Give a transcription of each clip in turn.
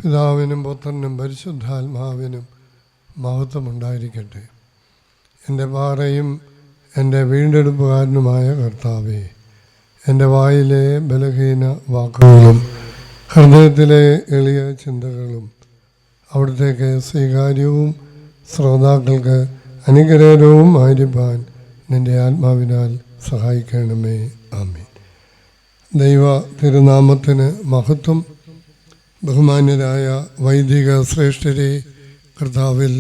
പിതാവിനും പുത്രനും പരിശുദ്ധാത്മാവിനും മഹത്വമുണ്ടായിരിക്കട്ടെ. എൻ്റെ പാറയും എൻ്റെ വീണ്ടെടുപ്പുകാരനുമായ കർത്താവേ, എൻ്റെ വായിലെ ബലഹീന വാക്കുകളും ഹൃദയത്തിലെ എളിയ ചിന്തകളും അവിടത്തേക്ക് സ്വീകാര്യവും ശ്രോതാക്കൾക്ക് അനുഗ്രഹവും ആയിരിക്കാൻ നിൻ്റെ ആത്മാവിനാൽ സഹായിക്കണമേ. ആമേൻ. ദൈവ തിരുനാമത്തിന് മഹത്വം. ബഹുമാന്യരായ വൈദിക ശ്രേഷ്ഠരെ, കർത്താവിൽ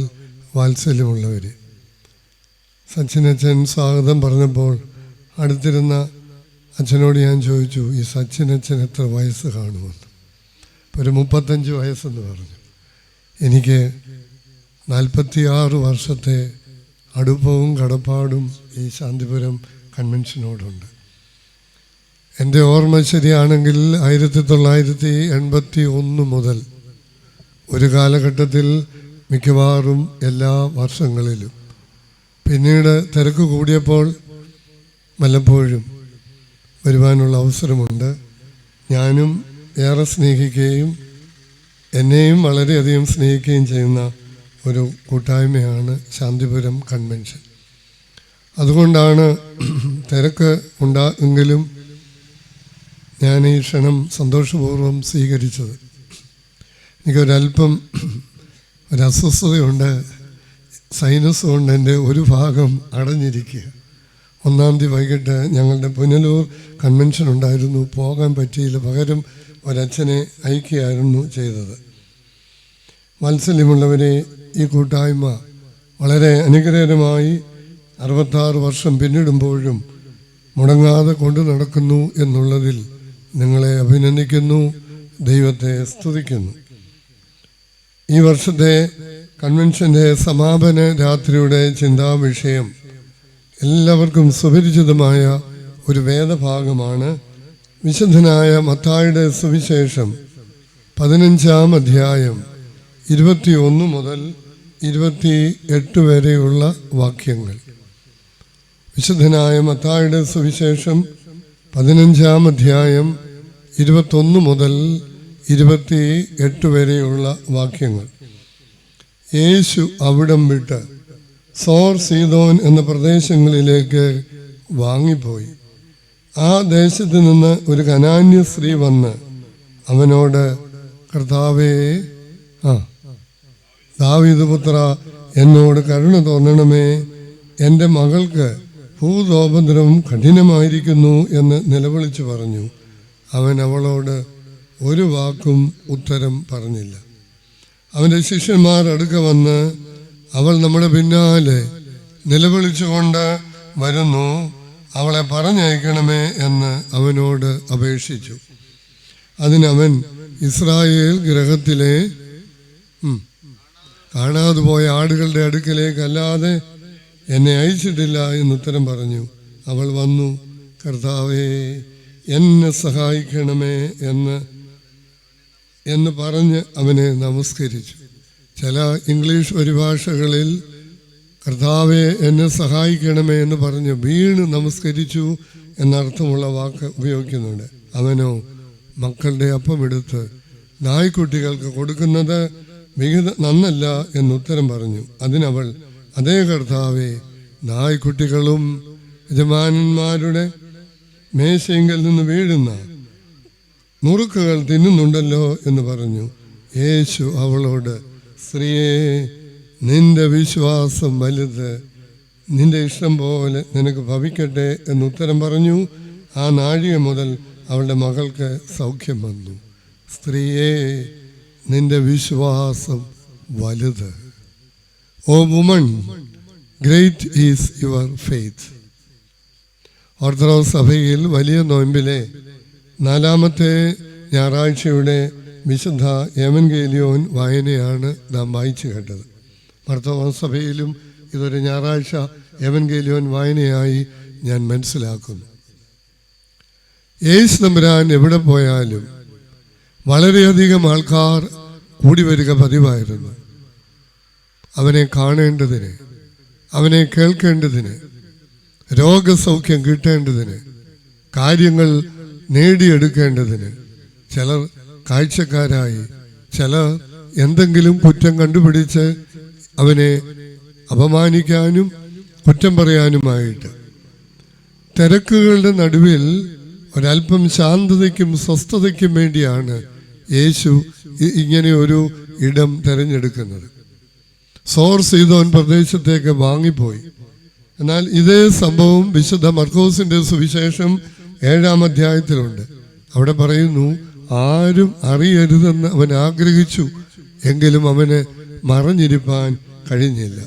വാത്സല്യമുള്ളവർ, സച്ചിനച്ഛൻ സ്വാഗതം പറഞ്ഞപ്പോൾ അടുത്തിരുന്ന അച്ഛനോട് ഞാൻ ചോദിച്ചു, ഈ സച്ചിനച്ഛൻ എത്ര വയസ്സ് കാണുമെന്ന്. ഒരു 35 വയസ്സെന്ന് പറഞ്ഞു. എനിക്ക് 46 വർഷത്തെ അടുപ്പവും കടപ്പാടും ഈ ശാന്തിപുരം കൺവെൻഷനോടുണ്ട്. എൻ്റെ ഓർമ്മ ശരിയാണെങ്കിൽ 1981 മുതൽ ഒരു കാലഘട്ടത്തിൽ മിക്കവാറും എല്ലാ വർഷങ്ങളിലും, പിന്നീട് തിരക്ക് കൂടിയപ്പോൾ വല്ലപ്പോഴും വരുവാനുള്ള അവസരമുണ്ട്. ഞാനും ഏറെ സ്നേഹിക്കുകയും എന്നെയും വളരെയധികം സ്നേഹിക്കുകയും ചെയ്യുന്ന ഒരു കൂട്ടായ്മയാണ് ശാന്തിപുരം കൺവെൻഷൻ. അതുകൊണ്ടാണ് തിരക്ക് എങ്കിലും ഞാൻ ഈ ക്ഷണം സന്തോഷപൂർവ്വം സ്വീകരിച്ചത്. എനിക്കൊരല്പം ഒരസ്വസ്ഥതയുണ്ട്. സൈനസ് കൊണ്ട് എൻ്റെ ഒരു ഭാഗം അടഞ്ഞിരിക്കുക. 1-ാം തീയതി വൈകിട്ട് ഞങ്ങളുടെ പുനലൂർ കൺവെൻഷൻ ഉണ്ടായിരുന്നു, പോകാൻ പറ്റിയില്ല. പകരം ഒരച്ഛനെ അയക്കുകയായിരുന്നു ചെയ്തത്. വാത്സല്യമുള്ളവരെ, ഈ കൂട്ടായ്മ വളരെ അനുഗ്രഹകരമായി 66 വർഷം പിന്നിടുമ്പോഴും മുടങ്ങാതെ കൊണ്ടു നടക്കുന്നു എന്നുള്ളതിൽ നിങ്ങളെ അഭിനന്ദിക്കുന്നു, ദൈവത്തെ സ്തുതിക്കുന്നു. ഈ വർഷത്തെ കൺവെൻഷൻ്റെ സമാപന രാത്രിയുടെ ചിന്താവിഷയം എല്ലാവർക്കും സുപരിചിതമായ ഒരു വേദഭാഗമാണ്. വിശുദ്ധനായ മത്തായിയുടെ സുവിശേഷം 15-ാം അധ്യായം 21 മുതൽ 28 വരെയുള്ള വാക്യങ്ങൾ. വിശുദ്ധനായ മത്തായിയുടെ സുവിശേഷം 15-ാം അധ്യായം 21 മുതൽ 28 വരെയുള്ള വാക്യങ്ങൾ. യേശു അവിടം വിട്ട് സോർ സീദോൻ എന്ന പ്രദേശങ്ങളിലേക്ക് വാങ്ങിപ്പോയി. ആ ദേശത്ത് നിന്ന് ഒരു കനാന്യ സ്ത്രീ വന്ന് അവനോട്, കർത്താവേ, ദാവീദ് പുത്ര, എന്നോട് കരുണ തോന്നണമേ, എൻ്റെ മകൾക്ക് ഭൂതോപദ്രവം കഠിനമായിരിക്കുന്നു എന്ന് നിലവിളിച്ചു പറഞ്ഞു. അവൻ അവളോട് ഒരു വാക്കും ഉത്തരം പറഞ്ഞില്ല. അവൻ്റെ ശിഷ്യന്മാർ അടുക്ക വന്ന്, അവൾ നമ്മുടെ പിന്നാലെ നിലവിളിച്ചുകൊണ്ട് വരുന്നു, അവളെ പറഞ്ഞയക്കണമേ എന്ന് അവനോട് അപേക്ഷിച്ചു. അതിനവൻ, ഇസ്രായേൽ ഗൃഹത്തിലെ കാണാതെ പോയ ആടുകളുടെ അടുക്കലേക്കല്ലാതെ എന്നെ അയച്ചിട്ടില്ല എന്നുത്തരം പറഞ്ഞു. അവൾ വന്നു, കർത്താവേ, എന്നെ സഹായിക്കണമേ എന്ന് പറഞ്ഞ് അവനെ നമസ്കരിച്ചു. ചില ഇംഗ്ലീഷ് പരിഭാഷകളിൽ കർത്താവെ എന്നെ സഹായിക്കണമേ എന്ന് പറഞ്ഞ് വീണ് നമസ്കരിച്ചു എന്നർത്ഥമുള്ള വാക്ക് ഉപയോഗിക്കുന്നുണ്ട്. അവനോ മക്കളുടെ അപ്പമെടുത്ത് നായ്ക്കുട്ടികൾക്ക് കൊടുക്കുന്നത് നന്നല്ല എന്നുത്തരം പറഞ്ഞു. അതിനവൾ, അതേ കർത്താവെ, നായ്ക്കുട്ടികളും യജമാനന്മാരുടെ മേശയെങ്കിൽ നിന്ന് വീഴുന്ന നുറുക്കുകൾ തിന്നുന്നുണ്ടല്ലോ എന്ന് പറഞ്ഞു. യേശു അവളോട്, സ്ത്രീയെ, നിന്റെ വിശ്വാസം വലുത്, നിന്റെ ഇഷ്ടം പോലെ നിനക്ക് ഭവിക്കട്ടെ എന്നുത്തരം പറഞ്ഞു. ആ നാഴിക മുതൽ അവളുടെ മകൾക്ക് സൗഖ്യം വന്നു. സ്ത്രീയെ, നിന്റെ വിശ്വാസം വലുത്. O woman, great is your faith. Orthodox സഭയിൽ വലിയ നോയമ്പിലെ 4-ാമത്തെ ഞായറാഴ്ചയുടെ വിശുദ്ധ എവൻഗേലിയോൻ വായനയാണ് നാം വായിച്ചു കേട്ടത്. ഓർത്തഡോക്സ് സഭയിലും ഇതൊരു ഞായറാഴ്ച എവൻഗേലിയോൻ വായനയായി ഞാൻ മനസ്സിലാക്കുന്നു. യേശു തമ്പുരാൻ എവിടെ പോയാലും വളരെയധികം ആൾക്കാർ കൂടി വരിക പതിവായിരുന്നു. അവനെ കാണേണ്ടതിന്, അവനെ കേൾക്കേണ്ടതിന്, രോഗസൗഖ്യം കിട്ടേണ്ടതിന്, കാര്യങ്ങൾ നേടിയെടുക്കേണ്ടതിന്. ചിലർ കാഴ്ചക്കാരായി, ചിലർ എന്തെങ്കിലും കുറ്റം കണ്ടുപിടിച്ച് അവനെ അപമാനിക്കാനും കുറ്റം പറയാനുമായിട്ട്. തിരക്കുകളുടെ നടുവിൽ ഒരല്പം ശാന്തതയ്ക്കും സ്വസ്ഥതയ്ക്കും വേണ്ടിയാണ് യേശു ഇങ്ങനെ ഒരു ഇടം തിരഞ്ഞെടുക്കുന്നത്. സോർ സീദോൻ പ്രദേശത്തേക്ക് വാങ്ങിപ്പോയി. എന്നാൽ ഇതേ സംഭവം വിശുദ്ധ മർക്കോസിന്റെ സുവിശേഷം 7-ാം അധ്യായത്തിലുണ്ട്. അവിടെ പറയുന്നു, ആരും അറിയരുതെന്ന് അവൻ ആഗ്രഹിച്ചു, എങ്കിലും അവന് മറഞ്ഞിരിപ്പാൻ കഴിഞ്ഞില്ല.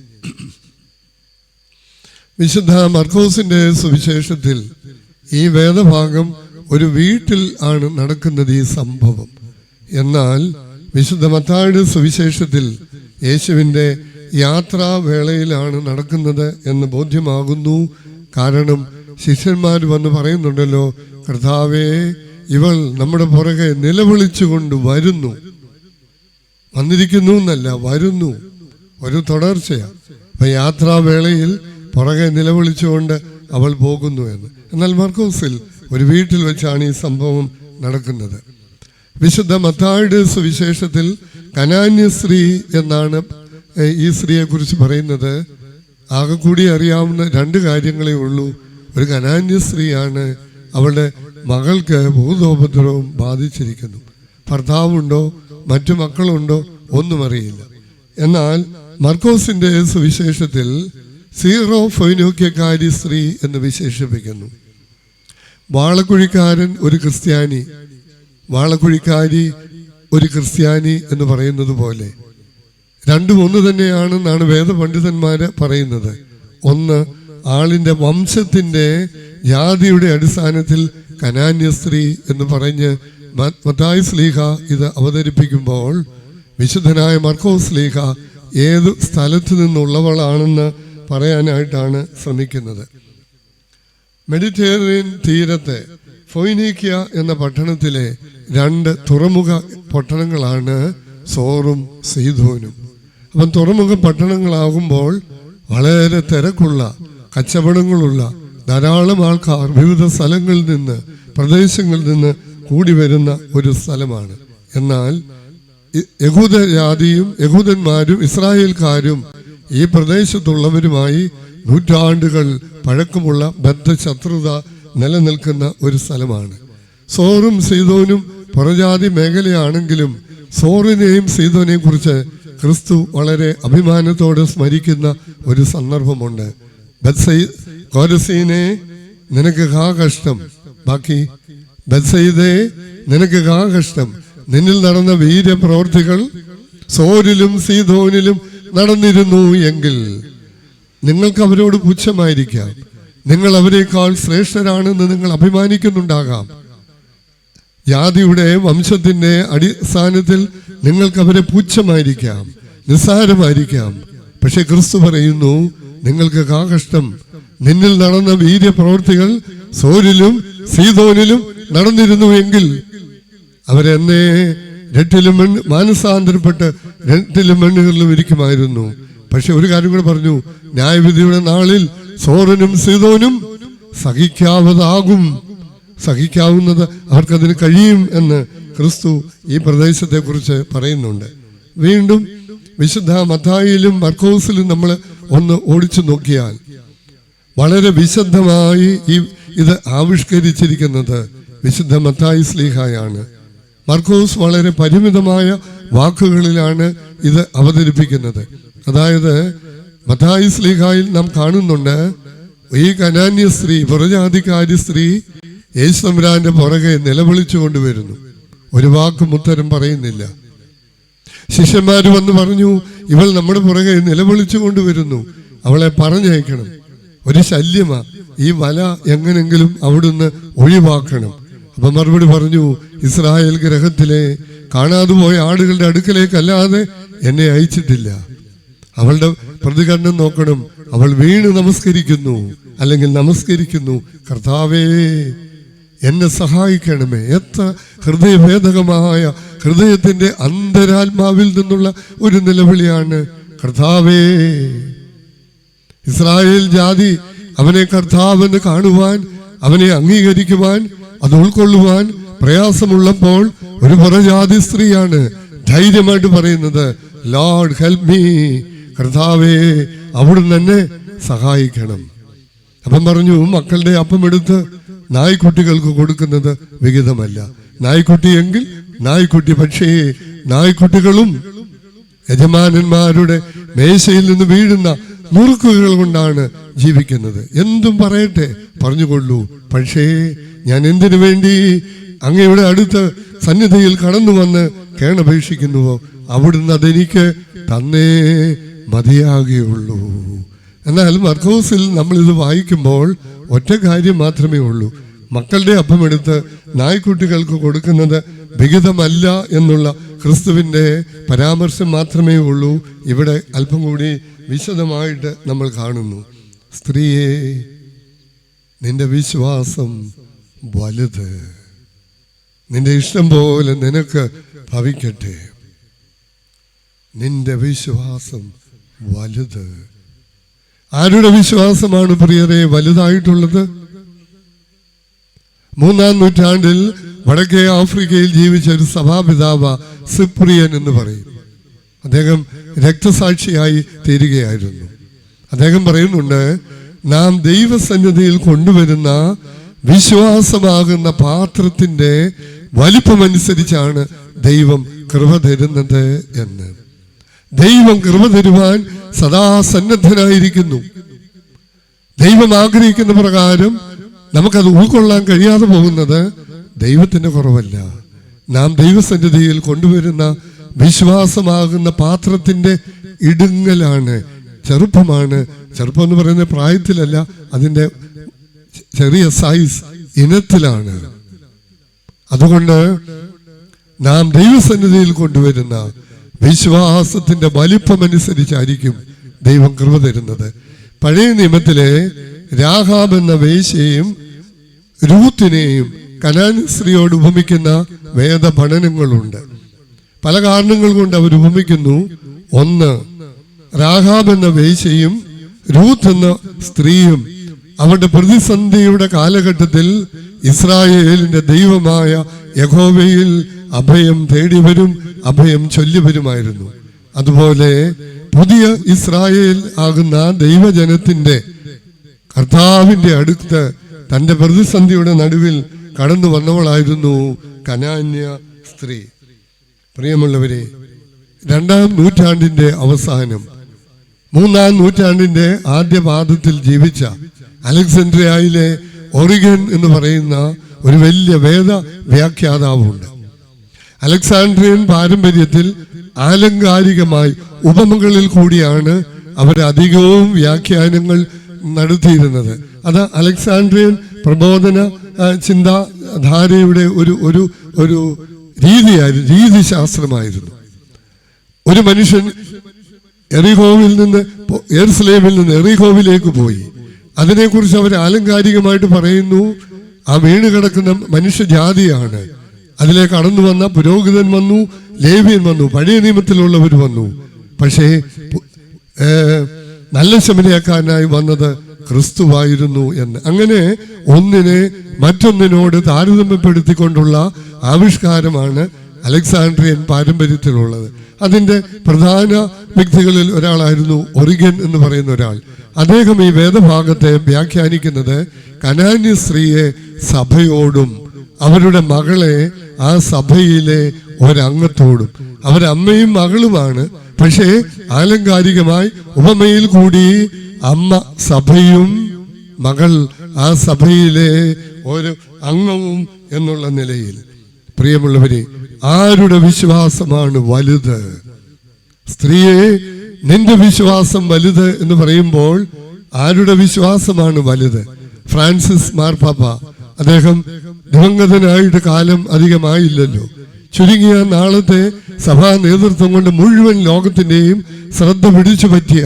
വിശുദ്ധ മർക്കോസിന്റെ സുവിശേഷത്തിൽ ഈ വേദഭാഗം ഒരു വീട്ടിൽ ആണ് നടക്കുന്നത് ഈ സംഭവം. എന്നാൽ വിശുദ്ധ മത്തായിയുടെ സുവിശേഷത്തിൽ യേശുവിൻ്റെ യാത്രാവേളയിലാണ് നടക്കുന്നത് എന്ന് ബോധ്യമാകുന്നു. കാരണം ശിഷ്യന്മാർ വന്ന് പറയുന്നുണ്ടല്ലോ, കർത്താവേ, ഇവൾ നമ്മുടെ പുറകെ നിലവിളിച്ചുകൊണ്ട് വരുന്നു. വന്നിരിക്കുന്നു എന്നല്ല, വരുന്നു. ഒരു തുടർച്ചയാണ്. അപ്പം യാത്രാവേളയിൽ പുറകെ നിലവിളിച്ചുകൊണ്ട് അവൾ പോകുന്നു എന്ന്. എന്നാൽ മർക്കോസിൽ ഒരു വീട്ടിൽ വെച്ചാണ് ഈ സംഭവം നടക്കുന്നത്. വിശുദ്ധ മത്തായിയുടെ സുവിശേഷത്തിൽ കനാന്യ സ്ത്രീ എന്നാണ് ഈ സ്ത്രീയെ കുറിച്ച് പറയുന്നത്. ആകെ കൂടി അറിയാവുന്ന 2 കാര്യങ്ങളേ ഉള്ളൂ. ഒരു കനാന്യ സ്ത്രീയാണ്. അവളുടെ മകൾക്ക് ഭൂതോപദ്രവം ബാധിച്ചിരിക്കുന്നു. ഭർത്താവുണ്ടോ മറ്റു മക്കളുണ്ടോ ഒന്നും അറിയില്ല. എന്നാൽ മർക്കോസിന്റെ സുവിശേഷത്തിൽ സീറോ ഫൊയ്നോക്യക്കാരി സ്ത്രീ എന്ന് വിശേഷിപ്പിക്കുന്നു. വാളക്കുഴിക്കാരൻ ഒരു ക്രിസ്ത്യാനി, വാളക്കുഴിക്കാരി ഒരു ക്രിസ്ത്യാനി എന്ന് പറയുന്നത് പോലെ രണ്ടും ഒന്ന് തന്നെയാണെന്നാണ് വേദപണ്ഡിതന്മാര് പറയുന്നത്. ഒന്ന്, ആളിന്റെ വംശത്തിന്റെ ജാതിയുടെ അടിസ്ഥാനത്തിൽ കനാന്യ സ്ത്രീ എന്ന് പറഞ്ഞ് മത്തായി സ്ലീഹ ഇത് അവതരിപ്പിക്കുമ്പോൾ വിശുദ്ധനായ മർക്കോസ് സ്ലീഹ ഏത് സ്ഥലത്തു നിന്നുള്ളവളാണെന്ന് പറയാനായിട്ടാണ് ശ്രമിക്കുന്നത്. മെഡിറ്ററേനിയൻ തീരത്തെ ഫൊയ്നീക്യ എന്ന പട്ടണത്തിലെ 2 തുറമുഖ പട്ടണങ്ങളാണ് സോറും സീദോനും. അപ്പം തുറമുഖ പട്ടണങ്ങളാകുമ്പോൾ വളരെ തിരക്കുള്ള, കച്ചവടങ്ങളുള്ള ധാരാളം ആൾക്കാർ വിവിധ സ്ഥലങ്ങളിൽ നിന്ന്, പ്രദേശങ്ങളിൽ നിന്ന് കൂടി വരുന്ന ഒരു സ്ഥലമാണ്. എന്നാൽ യഹൂദ ജാതിയും യഹൂദന്മാരും ഇസ്രായേൽക്കാരും ഈ പ്രദേശത്തുള്ളവരുമായി നൂറ്റാണ്ടുകൾ പഴക്കമുള്ള ബദ്ധശത്രുത നിലനിൽക്കുന്ന ഒരു സ്ഥലമാണ്. സോറും സീദോനും പുറജാതി മേഖലയാണെങ്കിലും സോറിനെയും സീദോനെയും കുറിച്ച് ക്രിസ്തു വളരെ അഭിമാനത്തോടെ സ്മരിക്കുന്ന ഒരു സന്ദർഭമുണ്ട്. കോരസീനെ, നിനക്ക് ഹാ കഷ്ടം. ബാക്കി, ബത്സയിദേ, നിനക്ക് ഹാ കഷ്ടം. നിന്നിൽ നടന്ന വീര്യപ്രവർത്തികൾ സോരിലും സീദോനിലും നടന്നിരുന്നു എങ്കിൽ നിങ്ങൾക്ക് അവരോട് പുച്ഛമായിരിക്കാം. നിങ്ങൾ അവരെക്കാൾ ശ്രേഷ്ഠരാണെന്ന് നിങ്ങൾ അഭിമാനിക്കുന്നുണ്ടാകാം. ജാതിയുടെ വംശത്തിന്റെ അടിസ്ഥാനത്തിൽ നിങ്ങൾക്ക് അവരെ പുച്ഛമായിരിക്കാം, നിസ്സാരമായിരിക്കാം. പക്ഷെ ക്രിസ്തു പറയുന്നു, നിങ്ങൾക്ക് കാകഷ്ടം. നിന്നിൽ നടന്ന വീര്യപ്രവർത്തികൾ സോരിലും സീദോനിലും നടന്നിരുന്നുവെങ്കിൽ അവരെന്നെ 2 മാനസാന്തരപ്പെട്ട് 2 മണ്ണുകളിലും ഇരിക്കുമായിരുന്നു. പക്ഷെ ഒരു കാര്യം കൂടെ പറഞ്ഞു, ന്യായവിധിയുടെ നാളിൽ സോറിനും സീദോനും സഹിക്കാവുന്നത് അവർക്കതിന് കഴിയും എന്ന് ക്രിസ്തു ഈ പ്രദേശത്തെ കുറിച്ച് പറയുന്നുണ്ട്. വീണ്ടും വിശുദ്ധ മത്തായിയിലും മർക്കോസിലും നമ്മൾ ഒന്ന് ഓടിച്ചു നോക്കിയാൽ വളരെ വിശദമായി ഇത് ആവിഷ്കരിച്ചിരിക്കുന്നത് വിശുദ്ധ മത്തായി സ്ലീഹായാണ്. മർക്കോസ് വളരെ പരിമിതമായ വാക്കുകളിലാണ് ഇത് അവതരിപ്പിക്കുന്നത്. അതായത് മത്തായി സ്ലീഹായിൽ നാം കാണുന്നുണ്ട്, ഈ കനാന്യ സ്ത്രീ, പുറജാതിക്കാരി സ്ത്രീ യേശുതമ്പുരാന്റെ പുറകെ നിലവിളിച്ചു കൊണ്ടുവരുന്നു. ഒരു വാക്കും ഉത്തരം പറയുന്നില്ല. ശിഷ്യന്മാര് വന്ന് പറഞ്ഞു, ഇവൾ നമ്മുടെ പുറകെ നിലവിളിച്ചു കൊണ്ടുവരുന്നു, അവളെ പറഞ്ഞയക്കണം. ഒരു ശല്യമാ, ഈ വല എങ്ങനെങ്കിലും അവിടുന്ന് ഒഴിവാക്കണം. അപ്പൊ മറുപടി പറഞ്ഞു, ഇസ്രായേൽ ഗ്രഹത്തിലെ കാണാതെ പോയ ആടുകളുടെ അടുക്കലേക്കല്ലാതെ എന്നെ അയച്ചിട്ടില്ല. അവളുടെ പ്രതികരണം നോക്കണം. അവൾ വീണ് നമസ്കരിക്കുന്നു, അല്ലെങ്കിൽ നമസ്കരിക്കുന്നു, കർത്താവേ എന്നെ സഹായിക്കണമേ. എത്ര ഹൃദയഭേദകമായ, ഹൃദയത്തിന്റെ അന്തരാത്മാവിൽ നിന്നുള്ള ഒരു നിലവിളിയാണ്, കർത്താവേ. ഇസ്രായേൽ ജാതി അവനെ കർത്താവെന്ന് കാണുവാൻ, അവനെ അംഗീകരിക്കുവാൻ, അത് ഉൾക്കൊള്ളുവാൻ പ്രയാസമുള്ളപ്പോൾ ഒരു പുറജാതി സ്ത്രീയാണ് ധൈര്യമായിട്ട് പറയുന്നത് ലോർഡ് ഹെൽപ്പ് മീ, കർത്താവേ അവിടുന്ന് എന്നെ സഹായിക്കണം. അപ്പം പറഞ്ഞു, മക്കളുടെ അപ്പം എടുത്ത് നായ്ക്കുട്ടികൾക്ക് കൊടുക്കുന്നത് വിഹിതമല്ല. നായ്ക്കുട്ടിയെങ്കിൽ നായ്ക്കുട്ടി, പക്ഷേ നായ്ക്കുട്ടികളും യജമാനന്മാരുടെ മേശയിൽ നിന്ന് വീഴുന്ന നുറുക്കുകൾ കൊണ്ടാണ് ജീവിക്കുന്നത്. എന്തും പറയട്ടെ, പറഞ്ഞുകൊള്ളൂ. പക്ഷേ ഞാൻ എന്തിനു വേണ്ടി അങ്ങയുടെ അടുത്ത് സന്നിധിയിൽ കടന്നു വന്ന് കേണപേക്ഷിക്കുന്നുവോ അവിടുന്ന് അതെനിക്ക് തന്നേ മതിയാകുകയുള്ളൂ. എന്നാൽ മർക്കോസിൽ നമ്മളിത് വായിക്കുമ്പോൾ ഒറ്റ കാര്യം മാത്രമേ ഉള്ളൂ. മക്കളുടെ അപ്പമെടുത്ത് നായ്ക്കുട്ടികൾക്ക് കൊടുക്കുന്നത് വിഹിതമല്ല എന്നുള്ള ക്രിസ്തുവിൻ്റെ പരാമർശം മാത്രമേ ഉള്ളൂ. ഇവിടെ അല്പം കൂടി വിശദമായിട്ട് നമ്മൾ കാണുന്നു. സ്ത്രീയെ, നിന്റെ വിശ്വാസം വലുത്, നിന്റെ ഇഷ്ടം പോലെ നിനക്ക് ഭവിക്കട്ടെ. നിന്റെ വിശ്വാസം വലുത്. ആരുടെ വിശ്വാസമാണ് പ്രിയരെ വലുതായിട്ടുള്ളത്? 3-ാം നൂറ്റാണ്ടിൽ വടക്കേ ആഫ്രിക്കയിൽ ജീവിച്ച ഒരു സഭാപിതാവ് സിപ്രിയൻ എന്ന് പറയും. അദ്ദേഹം രക്തസാക്ഷിയായി തീരുകയായിരുന്നു. അദ്ദേഹം പറയുന്നുണ്ട്, നാം ദൈവസന്നിധിയിൽ കൊണ്ടുവരുന്ന വിശ്വാസമാകുന്ന പാത്രത്തിന്റെ വലിപ്പമനുസരിച്ചാണ് ദൈവം കൃപ തരുന്നത് എന്ന്. ദൈവം കൃപ തരുവാൻ സദാ സന്നദ്ധനായിരിക്കുന്നു. ദൈവം ആഗ്രഹിക്കുന്ന പ്രകാരം നമുക്കത് ഉൾക്കൊള്ളാൻ കഴിയാതെ പോകുന്നത് ദൈവത്തിന്റെ കുറവല്ല. നാം ദൈവസന്നിധിയിൽ കൊണ്ടുവരുന്ന വിശ്വാസമാകുന്ന പാത്രത്തിന്റെ ഇടുങ്ങലാണ്, ചെറുപ്പമാണ്. ചെറുപ്പം എന്ന് പറയുന്നത് പ്രായത്തിലല്ല, അതിൻ്റെ ചെറിയ സൈസ് ഇനത്തിലാണ്. അതുകൊണ്ട് നാം ദൈവസന്നിധിയിൽ കൊണ്ടുവരുന്ന വിശ്വാസത്തിന്റെ വലിപ്പമനുസരിച്ചായിരിക്കും ദൈവം കൃപ തരുന്നത്. പഴയ നിയമത്തിലെ രാഹാബ് എന്ന വേശ്യയെയും രൂത്തിനെയും കനാൻ സ്ത്രീയോട് ഉപമിക്കുന്ന വേദ പഠനങ്ങളുണ്ട്. പല കാരണങ്ങൾ കൊണ്ട് അവർ ഉപമിക്കുന്നു. ഒന്ന്, രാഹാബ് എന്ന വേശ്യയും രൂത്ത് എന്ന സ്ത്രീയും അവരുടെ പ്രതിസന്ധിയുടെ കാലഘട്ടത്തിൽ ഇസ്രായേലിന്റെ ദൈവമായ യഹോവയിൽ അഭയം തേടിവരും, അഭയം ചൊല്ലിവരുമായിരുന്നു. അതുപോലെ പുതിയ ഇസ്രായേൽ ആകുന്ന ദൈവജനത്തിന്റെ കർത്താവിന്റെ അടുത്ത് തന്റെ പ്രതിസന്ധിയുടെ നടുവിൽ കടന്നു വന്നവളായിരുന്നു കനാന്യ സ്ത്രീ. പ്രിയമുള്ളവരെ, 2-ാം നൂറ്റാണ്ടിന്റെ അവസാനം 3-ാം നൂറ്റാണ്ടിന്റെ ആദ്യ പാദത്തിൽ ജീവിച്ച അലക്സാൻഡ്രിയയിലെ ഒറിഗൻ എന്ന് പറയുന്ന ഒരു വലിയ വേദ വ്യാഖ്യാതാവുണ്ട്. അലക്സാൻഡ്രിയൻ പാരമ്പര്യത്തിൽ ആലങ്കാരികമായി ഉപമകളിൽ കൂടിയാണ് അവരധികവും വ്യാഖ്യാനങ്ങൾ നടത്തിയിരുന്നത്. അത് അലക്സാൻഡ്രിയൻ പ്രബോധന ചിന്താധാരയുടെ ഒരു ഒരു രീതിശാസ്ത്രമായിരുന്നു. ഒരു മനുഷ്യൻ യെരുശലേമിൽ നിന്ന് എറിഹോവിലേക്ക് പോയി. അതിനെക്കുറിച്ച് അവർ ആലങ്കാരികമായിട്ട് പറയുന്നു, ആ വീണ് കിടക്കുന്ന മനുഷ്യജാതിയാണ്. അതിലേക്ക് കടന്നു വന്ന പുരോഹിതൻ വന്നു, ലേവ്യൻ വന്നു, പഴയ നിയമത്തിലുള്ളവർ വന്നു. പക്ഷേ നല്ല ശമനക്കാരനായി വന്നത് ക്രിസ്തുവായിരുന്നു എന്ന്. അങ്ങനെ ഒന്നിനെ മറ്റൊന്നിനോട് താരതമ്യപ്പെടുത്തിക്കൊണ്ടുള്ള ആവിഷ്കാരമാണ് അലക്സാൻഡ്രിയൻ പാരമ്പര്യത്തിലുള്ളത്. അതിൻ്റെ പ്രധാന വ്യക്തികളിൽ ഒരാളായിരുന്നു ഒറിഗൻ എന്ന് പറയുന്ന ഒരാൾ. അദ്ദേഹം ഈ വേദഭാഗത്തെ വ്യാഖ്യാനിക്കുന്നത് കനാന്യ സ്ത്രീയെ സഭയോടും അവരുടെ മകളെ ആ സഭയിലെ ഒരംഗത്തോടും, അവരമ്മയും മകളുമാണ്. പക്ഷേ ആലങ്കാരികമായി ഉപമയിൽ കൂടി അമ്മ സഭയും മകൾ ആ സഭയിലെ ഒരു അംഗവും എന്നുള്ള നിലയിൽ. പ്രിയമുള്ളവരെ, ആരുടെ വിശ്വാസമാണ് വലുത്? സ്ത്രീയെ, നിന്റെ വിശ്വാസം വലുത് എന്ന് പറയുമ്പോൾ ആരുടെ വിശ്വാസമാണ് വലുത്? ഫ്രാൻസിസ് മാർപ്പാപ്പ, അദ്ദേഹം ദിവംഗതനായിട്ട് കാലം അധികമായില്ലല്ലോ. ചുരുങ്ങിയ നാളത്തെ സഭാ നേതൃത്വം കൊണ്ട് മുഴുവൻ ലോകത്തിന്റെയും ശ്രദ്ധ പിടിച്ചു പറ്റിയ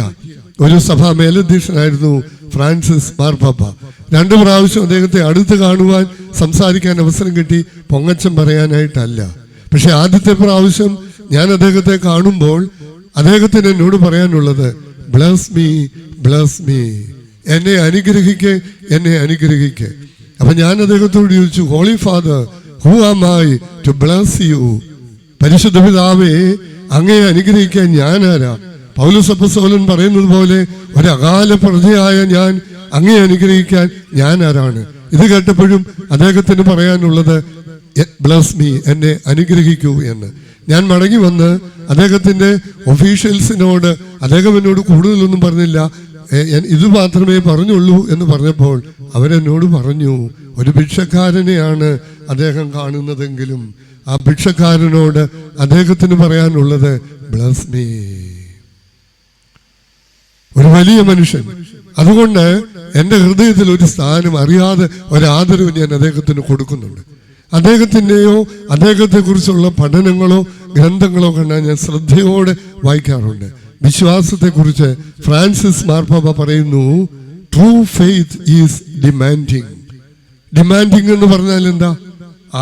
ഒരു സഭാ മേലധ്യക്ഷനായിരുന്നു ഫ്രാൻസിസ് മാർപ്പാപ്പ. 2 പ്രാവശ്യം അദ്ദേഹത്തെ അടുത്ത് കാണുവാൻ, സംസാരിക്കാൻ അവസരം കിട്ടി. പൊങ്ങച്ചം പറയാനായിട്ടല്ല. പക്ഷെ ആദ്യത്തെ പ്രാവശ്യം ഞാൻ അദ്ദേഹത്തെ കാണുമ്പോൾ അദ്ദേഹത്തിന് എന്നോട് പറയാനുള്ളത്, ബ്ലസ് മീ, ബ്ലസ് മീ, എന്നെ അനുഗ്രഹിക്ക്, എന്നെ അനുഗ്രഹിക്ക്. അപ്പൊ ഞാൻ അദ്ദേഹത്തോട് ചോദിച്ചു, holy father, who am I to bless you? പരിശുദ്ധ പിതാവേ, അങ്ങേ അനുഗ്രഹിക്കാൻ ഞാനാരാ? പൗലോസ് അപ്പോസ്തലൻ പറയുന്നത് പോലെ ഒരു അകാല പ്രജയായ ഞാൻ അങ്ങേ അനുഗ്രഹിക്കാൻ ഞാൻ ആരാണ്? ഇത് കേട്ടപ്പോഴും അദ്ദേഹത്തിന് പറയാനുള്ളത് ബ്ലസ് മീ, എന്നെ അനുഗ്രഹിക്കൂ എന്ന്. ഞാൻ മടങ്ങി വന്ന് അദ്ദേഹത്തിന്റെ ഒഫീഷ്യൽസിനോട്, അദ്ദേഹം എന്നോട് കൂടുതലൊന്നും പറഞ്ഞില്ല, ഇത് മാത്രമേ പറഞ്ഞുള്ളൂ എന്ന് പറഞ്ഞപ്പോൾ അവരെന്നോട് പറഞ്ഞു, ഒരു ഭിക്ഷക്കാരനെയാണ് അദ്ദേഹം കാണുന്നതെങ്കിലും ആ ഭിക്ഷക്കാരനോട് അദ്ദേഹത്തിന് പറയാനുള്ളത് ബ്ലസ് മീ. ഒരു വലിയ മനുഷ്യൻ. അതുകൊണ്ട് എൻ്റെ ഹൃദയത്തിൽ ഒരു സ്ഥാനം, അറിയാതെ ഒരാദരവ് ഞാൻ അദ്ദേഹത്തിന് കൊടുക്കുന്നുണ്ട്. അദ്ദേഹത്തിൻ്റെയോ അദ്ദേഹത്തെക്കുറിച്ചുള്ള പഠനങ്ങളോ ഗ്രന്ഥങ്ങളോ കണ്ടാൽ ഞാൻ ശ്രദ്ധയോടെ വായിക്കാറുണ്ട്. വിശ്വാസത്തെക്കുറിച്ച് ഫ്രാൻസിസ് മാർപ്പാപ്പ പറയുന്നു, true faith is demanding. Demanding എന്ന് പറഞ്ഞാൽ എന്താ?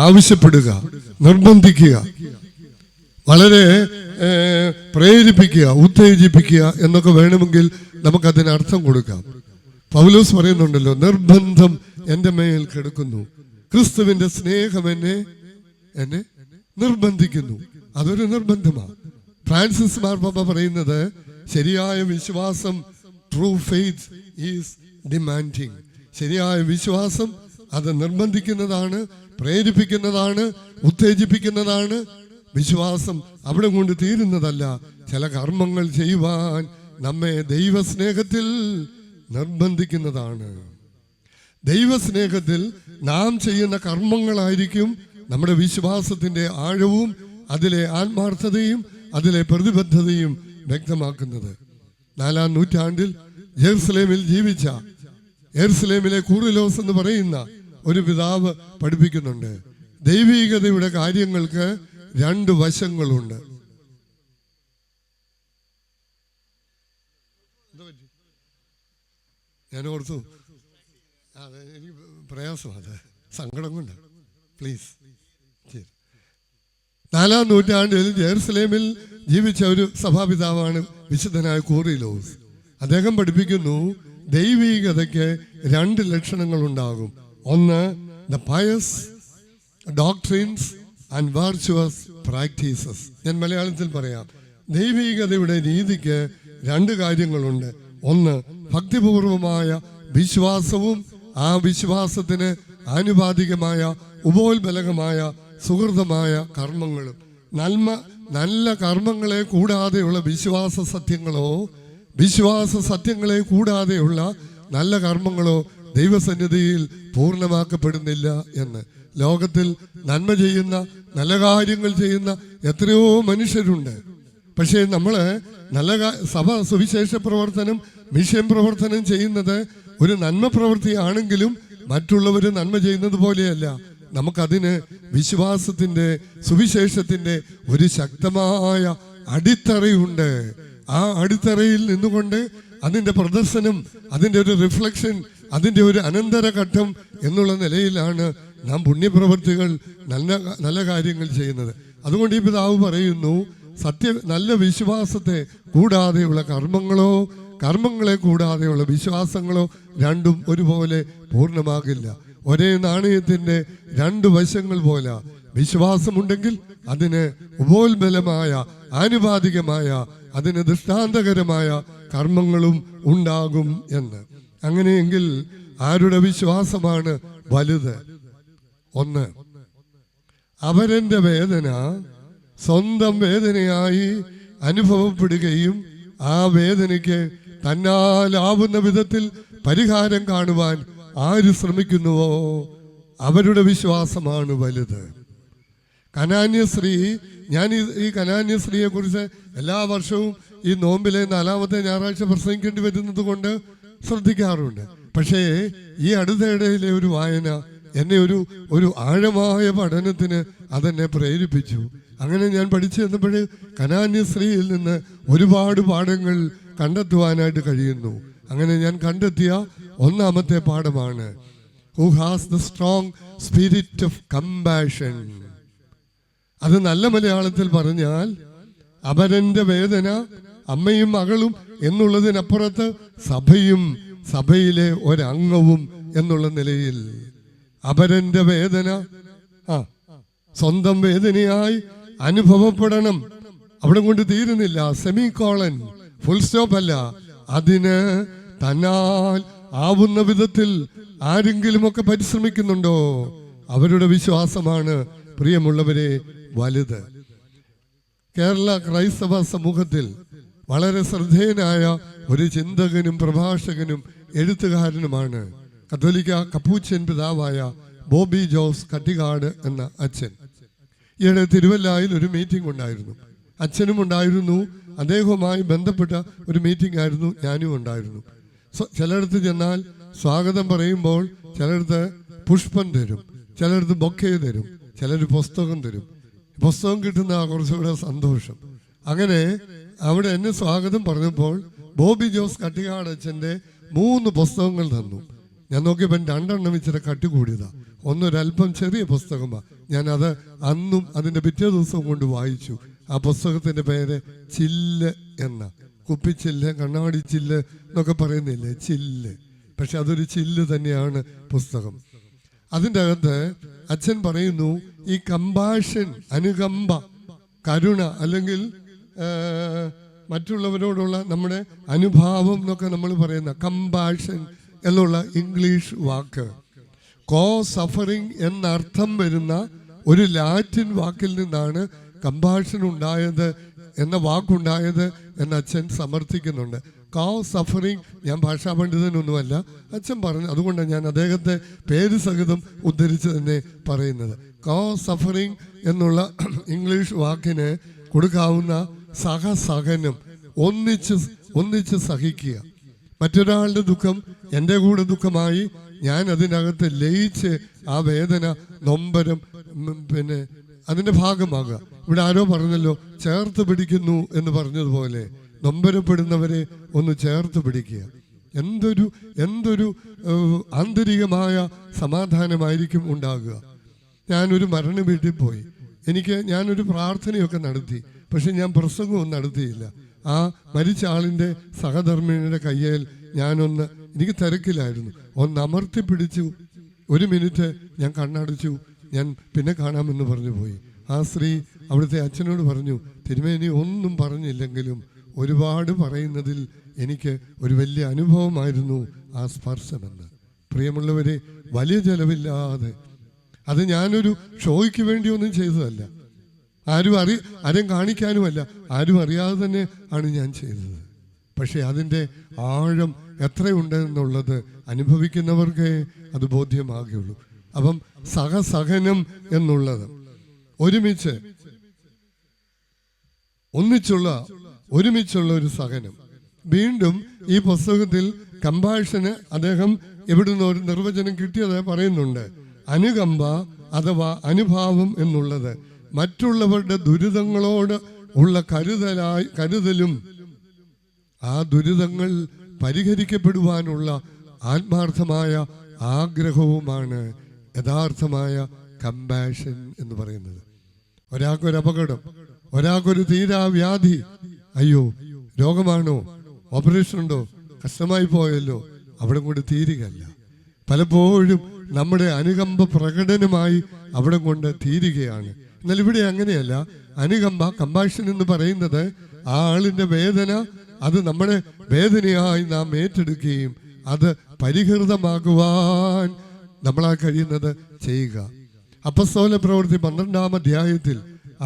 ആവശ്യപ്പെടുക, നിർബന്ധിക്കുക, വളരെ പ്രേരിപ്പിക്കുക, ഉത്തേജിപ്പിക്കുക എന്നൊക്കെ വേണമെങ്കിൽ നമുക്കതിന് അർത്ഥം കൊടുക്കാം. പൗലോസ് പറയുന്നുണ്ടല്ലോ, നിർബന്ധം എൻ്റെ മേൽ കിടക്കുന്നു, ക്രിസ്തുവിന്റെ സ്നേഹം എന്നെ നിർബന്ധിക്കുന്നു. അതൊരു നിർബന്ധമാണ്. ഫ്രാൻസിസ് മാർപ്പാപ്പ പറയുന്നത്, ശരിയായ വിശ്വാസം, ട്രൂ ഫെയ്ത്ത് ഈസ് ഡിമാൻഡിങ്. ശരിയായ വിശ്വാസം അത് നിർബന്ധിക്കുന്നതാണ്, പ്രേരിപ്പിക്കുന്നതാണ്, ഉത്തേജിപ്പിക്കുന്നതാണ്. വിശ്വാസം അവിടെ കൊണ്ട് തീരുന്നതല്ല, ചില കർമ്മങ്ങൾ ചെയ്യുവാൻ നമ്മെ ദൈവസ്നേഹത്തിൽ നിർബന്ധിക്കുന്നതാണ്. ദൈവസ്നേഹത്തിൽ നാം ചെയ്യുന്ന കർമ്മങ്ങളായിരിക്കും നമ്മുടെ വിശ്വാസത്തിന്റെ ആഴവും അതിലെ ആത്മാർത്ഥതയും അതിലെ പ്രതിബദ്ധതയും വ്യക്തമാക്കുന്നത്. 4-ാം നൂറ്റാണ്ടിൽ ജെറുസലേമിൽ ജീവിച്ച യെരുസലേമിലെ കൂറിലോസ് എന്ന് പറയുന്ന ഒരു പിതാവ് പഠിപ്പിക്കുന്നുണ്ട്, ദൈവീകതയുടെ കാര്യങ്ങൾക്ക് 2 വശങ്ങളുണ്ട്. ഞാൻ ഓർത്തു, എനിക്ക് പ്രയാസം, അത് സങ്കടം കൊണ്ട്, പ്ലീസ്. 4-ാം നൂറ്റാണ്ടിൽ ജെറുസലേമിൽ ജീവിച്ച ഒരു സഭാപിതാവാണ് വിശുദ്ധനായ കൂറിലോസ്. അദ്ദേഹം പഠിപ്പിക്കുന്നു, ദൈവീകതയ്ക്ക് 2 ലക്ഷണങ്ങൾ ഉണ്ടാകും. ഒന്ന്, the Pius doctrines and virtuous practices. ഞാൻ മലയാളത്തിൽ പറയാം. ദൈവീകതയുടെ രീതിക്ക് 2 കാര്യങ്ങളുണ്ട്. ഒന്ന്, ഭക്തിപൂർവമായ വിശ്വാസവും ആ വിശ്വാസത്തിന് ആനുപാതികമായ ഉപോത്ബലകമായ സുഹൃതമായ കർമ്മങ്ങളും. നല്ല കർമ്മങ്ങളെ കൂടാതെയുള്ള വിശ്വാസ സത്യങ്ങളെ കൂടാതെയുള്ള നല്ല കർമ്മങ്ങളോ ദൈവസന്നിധിയിൽ പൂർണ്ണമാക്കപ്പെടുന്നില്ല എന്ന്. ലോകത്തിൽ നന്മ ചെയ്യുന്ന, നല്ല കാര്യങ്ങൾ ചെയ്യുന്ന എത്രയോ മനുഷ്യരുണ്ട്. പക്ഷേ നമ്മൾ നല്ല സഭ സുവിശേഷ പ്രവർത്തനം, മിഷൻ പ്രവർത്തനം ചെയ്യുന്നത് ഒരു നന്മ പ്രവൃത്തിയാണെങ്കിലും മറ്റുള്ളവർ നന്മ ചെയ്യുന്നത് പോലെയല്ല. നമുക്കതിന് വിശ്വാസത്തിന്റെ, സുവിശേഷത്തിന്റെ ഒരു ശക്തമായ അടിത്തറയുണ്ട്. ആ അടിത്തറയിൽ നിന്നുകൊണ്ട് അതിൻ്റെ പ്രദർശനം, അതിൻ്റെ ഒരു റിഫ്ലക്ഷൻ, അതിൻ്റെ ഒരു അനന്തരഘട്ടം എന്നുള്ള നിലയിലാണ് നാം പുണ്യപ്രവൃത്തികൾ, നല്ല കാര്യങ്ങൾ ചെയ്യുന്നത്. അതുകൊണ്ട് ഈ പിതാവ് പറയുന്നു, നല്ല വിശ്വാസത്തെ കൂടാതെയുള്ള കർമ്മങ്ങളെ കൂടാതെയുള്ള വിശ്വാസങ്ങളോ 2 ഒരുപോലെ പൂർണ്ണമാകില്ല. ഒരേ നാണയത്തിന്റെ 2 വശങ്ങൾ പോലെ വിശ്വാസമുണ്ടെങ്കിൽ അതിന് ഉപോത്ബലമായ, ആനുപാതികമായ, അതിന് ദൃഷ്ടാന്തകരമായ കർമ്മങ്ങളും ഉണ്ടാകും എന്ന്. അങ്ങനെയെങ്കിൽ ആരുടെ വിശ്വാസമാണ് വലുത്? 1, അവരന്റെ വേദന സ്വന്തം വേദനയായി അനുഭവപ്പെടുകയും ആ വേദനയ്ക്ക് തന്നാലാവുന്ന വിധത്തിൽ പരിഹാരം കാണുവാൻ ആര് ശ്രമിക്കുന്നുവോ അവരുടെ വിശ്വാസമാണ് വലുത്. കനാന്യ സ്ത്രീ, ഞാൻ ഈ കനാന്യ സ്ത്രീയെ കുറിച്ച് എല്ലാ വർഷവും ഈ നോമ്പിലെ 4ാമത്തെ ഞായറാഴ്ച പ്രസംഗിക്കേണ്ടി വരുന്നത് കൊണ്ട് ശ്രദ്ധിക്കാറുണ്ട്. പക്ഷേ ഈ അടുത്തിടയിലെ ഒരു വായന എന്നെ ഒരു ആഴമായ പഠനത്തിന് അതെന്നെ പ്രേരിപ്പിച്ചു. അങ്ങനെ ഞാൻ പഠിച്ചു വന്നപ്പോൾ കനാന്യ സ്ത്രീയിൽ നിന്ന് ഒരുപാട് പാഠങ്ങൾ കണ്ടെത്തുവാനായിട്ട് കഴിയുന്നു. അങ്ങനെ ഞാൻ കണ്ടെത്തിയ 1ാമത്തെ പാഠമാണ്, who has the strong spirit of compassion. അത് നല്ല മലയാളത്തിൽ പറഞ്ഞാൽ, അപരന്റെ വേദന അമ്മയും മകളും എന്നുള്ളതിനപ്പുറത്ത് സഭയും സഭയിലെ ഒരംഗവും എന്നുള്ള നിലയിൽ അപരന്റെ വേദന സ്വന്തം വേദനയായി അനുഭവപ്പെടണം. അവിടെ കൊണ്ട് തീരുന്നില്ല. സെമി കോളൻ, ഫുൾ സ്റ്റോപ്പ് അല്ല. അതിന് തന്നാൽ ആവുന്ന വിധത്തിൽ ആരെങ്കിലുമൊക്കെ പരിശ്രമിക്കുന്നുണ്ടോ? അവരുടെ വിശ്വാസമാണ് പ്രിയമുള്ളവരെ വലുത്. കേരള ക്രൈസ്തവ സമൂഹത്തിൽ വളരെ ശ്രദ്ധേയനായ ഒരു ചിന്തകനും പ്രഭാഷകനും എഴുത്തുകാരനുമാണ് കത്തോലിക്ക കപ്പൂച്ചൻ പിതാവായ ബോബി ജോസ് കട്ടികാട് എന്ന അച്ഛൻ. ഈയിടെ തിരുവല്ലായിൽ ഒരു മീറ്റിംഗ് ഉണ്ടായിരുന്നു. അച്ഛനും ഉണ്ടായിരുന്നു. അദ്ദേഹവുമായി ബന്ധപ്പെട്ട ഒരു മീറ്റിംഗ് ആയിരുന്നു. ഞാനും ഉണ്ടായിരുന്നു. ചിലയിടത്ത് ചെന്നാൽ സ്വാഗതം പറയുമ്പോൾ ചിലയിടത്ത് പുഷ്പം തരും, ചിലയിടത്ത് ബൊക്കെ തരും, ചിലർ പുസ്തകം തരും. പുസ്തകം കിട്ടുന്ന കുറച്ചുകൂടെ സന്തോഷം. അങ്ങനെ അവിടെ എന്നെ സ്വാഗതം പറഞ്ഞപ്പോൾ ബോബി ജോസ് കട്ടികാട് അച്ഛൻ്റെ 3 പുസ്തകങ്ങൾ തന്നു. ഞാൻ നോക്കിയപ്പോൾ 2 എണ്ണം ഇച്ചിരി കട്ടി കൂടിയതാ. ഒന്നൊരല്പം ചെറിയ പുസ്തകമാണ്. ഞാനത് അന്നും അതിൻ്റെ പിറ്റേ ദിവസവും കൊണ്ട് വായിച്ചു. ആ പുസ്തകത്തിൻ്റെ പേര് ചില്ല് എന്ന, കുപ്പിച്ചില്ല്, കണ്ണാടി ചില്ല് എന്നൊക്കെ പറയുന്നില്ലേ, ചില്ല്. പക്ഷെ അതൊരു ചില്ല് തന്നെയാണ് പുസ്തകം. അതിൻ്റെ അകത്ത് അച്ഛൻ പറയുന്നു, ഈ കമ്പാഷൻ, അനുകമ്പ, കരുണ, അല്ലെങ്കിൽ മറ്റുള്ളവരോടുള്ള നമ്മുടെ അനുഭാവം എന്നൊക്കെ നമ്മൾ പറയുന്ന കമ്പാഷൻ എന്നുള്ള ഇംഗ്ലീഷ് വാക്ക് കോ സഫറിങ് എന്നർത്ഥം വരുന്ന ഒരു ലാറ്റിൻ വാക്കിൽ നിന്നാണ് കമ്പാഷൻ ഉണ്ടായത് എന്ന വാക്കുണ്ടായത് എന്ന് അച്ഛൻ സമർത്ഥിക്കുന്നുണ്ട്. കോ സഫറിങ്, ഞാൻ ഭാഷാ പണ്ഡിതനൊന്നുമല്ല, അച്ഛൻ പറഞ്ഞു. അതുകൊണ്ടാണ് ഞാൻ അദ്ദേഹത്തെ പേര് സഹിതം ഉദ്ധരിച്ച് തന്നെ പറയുന്നത്. കോ സഫറിങ് എന്നുള്ള ഇംഗ്ലീഷ് വാക്കിന് കൊടുക്കാവുന്ന സഹസഹനം, ഒന്നിച്ച് സഹിക്കുക. മറ്റൊരാളുടെ ദുഃഖം എൻ്റെ കൂടെ ദുഃഖമായി ഞാൻ അതിനകത്ത് ലയിച്ച് ആ വേദന, നൊമ്പരം, പിന്നെ അതിൻ്റെ ഭാഗമാകുക. ഇവിടെ ആരോ പറഞ്ഞല്ലോ, ചേർത്ത് പിടിക്കുന്നു എന്ന് പറഞ്ഞതുപോലെ നൊമ്പരപ്പെടുന്നവരെ ഒന്ന് ചേർത്ത് പിടിക്കുക. എന്തൊരു ആന്തരികമായ സമാധാനമായിരിക്കും ഉണ്ടാകുക. ഞാനൊരു മരണ വീട്ടിൽ പോയി. ഞാനൊരു പ്രാർത്ഥനയൊക്കെ നടത്തി, പക്ഷെ ഞാൻ പ്രസംഗവും നടത്തിയില്ല. ആ മരിച്ച ആളിൻ്റെ സഹധർമ്മിണിയുടെ കയ്യിൽ എനിക്ക് തിരക്കിലായിരുന്നു, അമർത്തി പിടിച്ചു. 1 മിനിറ്റ് ഞാൻ കണ്ണടച്ചു. ഞാൻ പിന്നെ കാണാമെന്ന് പറഞ്ഞു പോയി. ആ സ്ത്രീ അവിടുത്തെ അച്ഛനോട് പറഞ്ഞു, തിരുമേനി ഒന്നും പറഞ്ഞില്ലെങ്കിലും ഒരുപാട് പറയുന്നതിൽ എനിക്ക് ഒരു വലിയ അനുഭവമായിരുന്നു ആ സ്പർശമെന്ന്. പ്രിയമുള്ളവരെ, വലിയ ചെലവില്ലാതെ, അത് ഞാനൊരു ഷോയ്ക്ക് വേണ്ടി ഒന്നും ചെയ്തതല്ല, ആരും കാണിക്കാനുമല്ല, ആരും അറിയാതെ തന്നെ ആണ് ഞാൻ ചെയ്തത്. പക്ഷെ അതിൻ്റെ ആഴം എത്രയുണ്ടെന്നുള്ളത് അനുഭവിക്കുന്നവർക്കേ അത് ബോധ്യമാകുകയുള്ളൂ. അപ്പം സഹസഹനം എന്നുള്ളത് ഒരുമിച്ചുള്ള ഒരു സഹനം. വീണ്ടും ഈ പുസ്തകത്തിൽ കമ്പാഷന് അദ്ദേഹം ഇവിടുന്ന് ഒരു നിർവചനം കിട്ടിയത് പറയുന്നുണ്ട്. അനുകമ്പ അഥവാ അനുഭാവം എന്നുള്ളത് മറ്റുള്ളവരുടെ ദുരിതങ്ങളോട് ഉള്ള കരുതലും ആ ദുരിതങ്ങൾ പരിഹരിക്കപ്പെടുവാനുള്ള ആത്മാർത്ഥമായ ആഗ്രഹവുമാണ് യഥാർത്ഥമായ കമ്പാഷൻ എന്ന് പറയുന്നത്. ഒരാൾക്കൊരു അപകടം, ഒരാൾക്കൊരു തീരാവ്യാധി, അയ്യോ രോഗമാണോ, ഓപ്പറേഷൻ ഉണ്ടോ, കഷ്ടമായി പോയല്ലോ, അവിടെ കൊണ്ട് തീരുകയല്ല. പലപ്പോഴും നമ്മുടെ അനുകമ്പ പ്രകടനമായി അവിടെ കൊണ്ട് തീരുകയാണ്. എന്നാൽ ഇവിടെ അങ്ങനെയല്ല. കമ്പാഷൻ എന്ന് പറയുന്നത് ആ ആളിൻ്റെ വേദന, അത് നമ്മുടെ വേദനയായി നാം ഏറ്റെടുക്കുകയും അത് പരിഹൃതമാകുവാൻ നമ്മളാൽ കഴിയുന്നത് ചെയ്യുക. അപ്പസ്തോല പ്രവൃത്തി 12-ാം അധ്യായത്തിൽ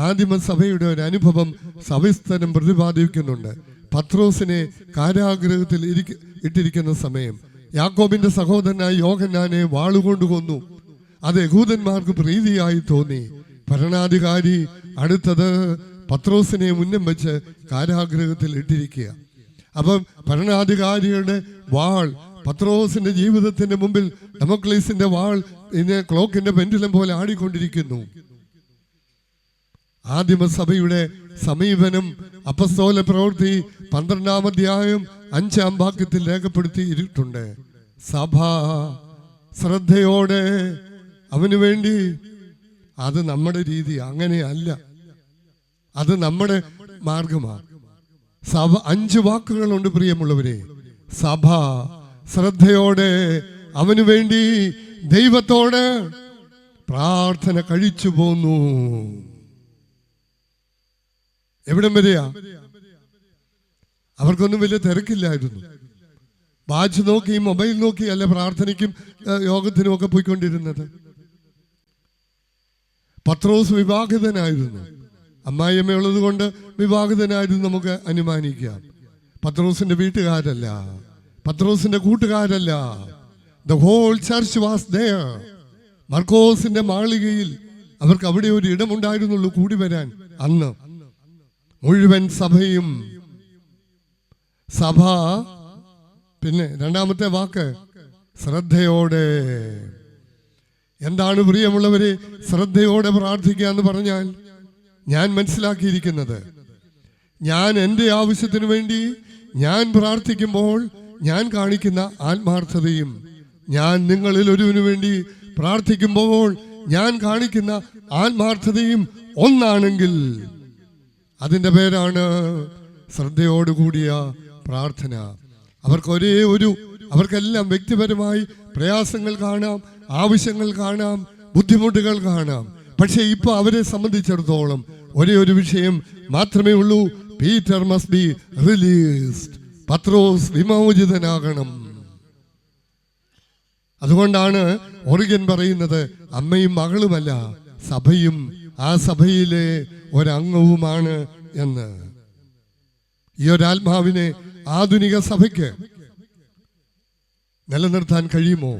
ആദിമസഭയുടെ ഒരു അനുഭവം സവിസ്തരം പ്രതിപാദിക്കുന്നുണ്ട്. പത്രോസിനെ കാരാഗൃഹത്തിൽ ഇട്ടിരിക്കുന്ന സമയം യാക്കോബിന്റെ സഹോദരനായ യോഹന്നാനെ വാളുകൊണ്ട് കൊന്നു. അത് യഹൂദന്മാർക്ക് പ്രീതിയായി തോന്നി. ഭരണാധികാരി അടുത്തത് പത്രോസിനെ മുന്നം വെച്ച് കാരാഗൃഹത്തിൽ ഇട്ടിരിക്കുക. അപ്പം ഭരണാധികാരിയുടെ വാൾ പത്രോസിന്റെ ജീവിതത്തിന്റെ മുമ്പിൽ ഡെമോക്ലീസിന്റെ വാൾ ക്ലോക്കിന്റെ പെൻഡുലം പോലെ ആടിക്കൊണ്ടിരിക്കുന്നു. ആദിമസഭയുടെ സമീപനം അപ്പസ്തോല പ്രവൃത്തി 12-ാം അധ്യായം 5-ാം വാക്യത്തിൽ രേഖപ്പെടുത്തിയിട്ടുണ്ട്. സഭ ശ്രദ്ധയോടെ അവന് വേണ്ടി, അത് നമ്മുടെ രീതി അങ്ങനെയല്ല, അത് നമ്മുടെ മാർഗമാണ്. സഭ 5 വാക്കുകളുണ്ട് പ്രിയമുള്ളവരെ. സഭ ശ്രദ്ധയോടെ അവന് വേണ്ടി ദൈവത്തോട് പ്രാർത്ഥന കഴിച്ചു പോന്നു. എവിടം വരെയാ? അവർക്കൊന്നും വലിയ തിരക്കില്ലായിരുന്നു. വാച്ച് നോക്കി മൊബൈൽ നോക്കി അല്ല പ്രാർത്ഥനയ്ക്കും യോഗത്തിനും ഒക്കെ പോയിക്കൊണ്ടിരുന്നത്. പത്രോസ് വിവാഹിതനായിരുന്നു. അമ്മായിയമ്മയുള്ളത് കൊണ്ട് വിവാഹിതനായിരുന്നു നമുക്ക് അനുമാനിക്കാം. പത്രോസിന്റെ വീട്ടുകാരല്ല, പത്രോസിന്റെ കൂട്ടുകാരല്ല. The whole church was there. മർക്കോസിന്റെ മാളികയിൽ അവർക്ക് അവിടെ ഒരു ഇടമുണ്ടായിരുന്നുള്ളൂ കൂടി വരാൻ. അന്ന് മുഴുവൻ സഭയും, സഭ, പിന്നെ രണ്ടാമത്തെ വാക്ക് ശ്രദ്ധയോടെ. എന്താണ് പ്രിയമുള്ളവരെ ശ്രദ്ധയോടെ പ്രാർത്ഥിക്കുക എന്ന് പറഞ്ഞാൽ? ഞാൻ മനസ്സിലാക്കിയിരിക്കുന്നത്, ഞാൻ എൻ്റെ ആവശ്യത്തിന് വേണ്ടി ഞാൻ പ്രാർത്ഥിക്കുമ്പോൾ ഞാൻ കാണിക്കുന്ന ആത്മാർത്ഥതയും, ഞാൻ നിങ്ങളിൽ ഒരുവിനു വേണ്ടി പ്രാർത്ഥിക്കുമ്പോൾ ഞാൻ കാണിക്കുന്ന ആത്മാർത്ഥതയും ഒന്നാണെങ്കിൽ അതിൻ്റെ പേരാണ് ശ്രദ്ധയോടുകൂടിയ പ്രാർത്ഥന. അവർക്കെല്ലാം വ്യക്തിപരമായി പ്രയാസങ്ങൾ കാണാം, ആവശ്യങ്ങൾ കാണാം, ബുദ്ധിമുട്ടുകൾ കാണാം. പക്ഷെ ഇപ്പൊ അവരെ സംബന്ധിച്ചിടത്തോളം ഒരേ ഒരു വിഷയം മാത്രമേ ഉള്ളൂ. Peter must be released. പത്രോസ് വിമോചിതനാകണം. അതുകൊണ്ടാണ് ഒറിഗൻ പറയുന്നത് അമ്മയും മകളുമല്ല, സഭയും ആ സഭയിലെ ഒരംഗവുമാണ് എന്ന്. ഈ ഒരാത്മാവിനെ ആധുനിക സഭയ്ക്ക് നിലനിർത്താൻ കഴിയുമോ?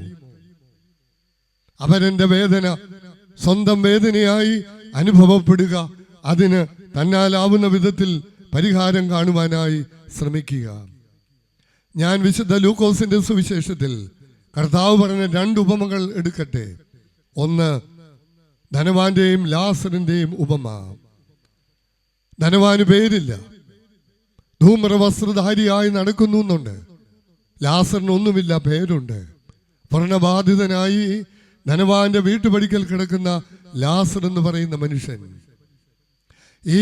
അവരന്റെ വേദന സ്വന്തം വേദനയായി അനുഭവപ്പെടുക, അതിന് തന്നാലാവുന്ന വിധത്തിൽ പരിഹാരം കാണുവാനായി ശ്രമിക്കുക. ഞാൻ വിശുദ്ധ ലൂക്കോസിന്റെ സുവിശേഷത്തിൽ കർത്താവ് പറഞ്ഞ 2 ഉപമകൾ എടുക്കട്ടെ. ഒന്ന് ധനവാന്റെയും ലാസറിന്റെയും ഉപമ. ധനവാന് പേരില്ല, ധൂമ്രവസ്ത്രധാരിയായി നടക്കുന്നു എന്നുണ്ട്. ലാസറിന് ഒന്നുമില്ല, പേരുണ്ട്. വ്രണബാധിതനായി ധനവാന്റെ വീട്ടുപടിക്കൽ കിടക്കുന്ന ലാസർ എന്ന് പറയുന്ന മനുഷ്യൻ. ഈ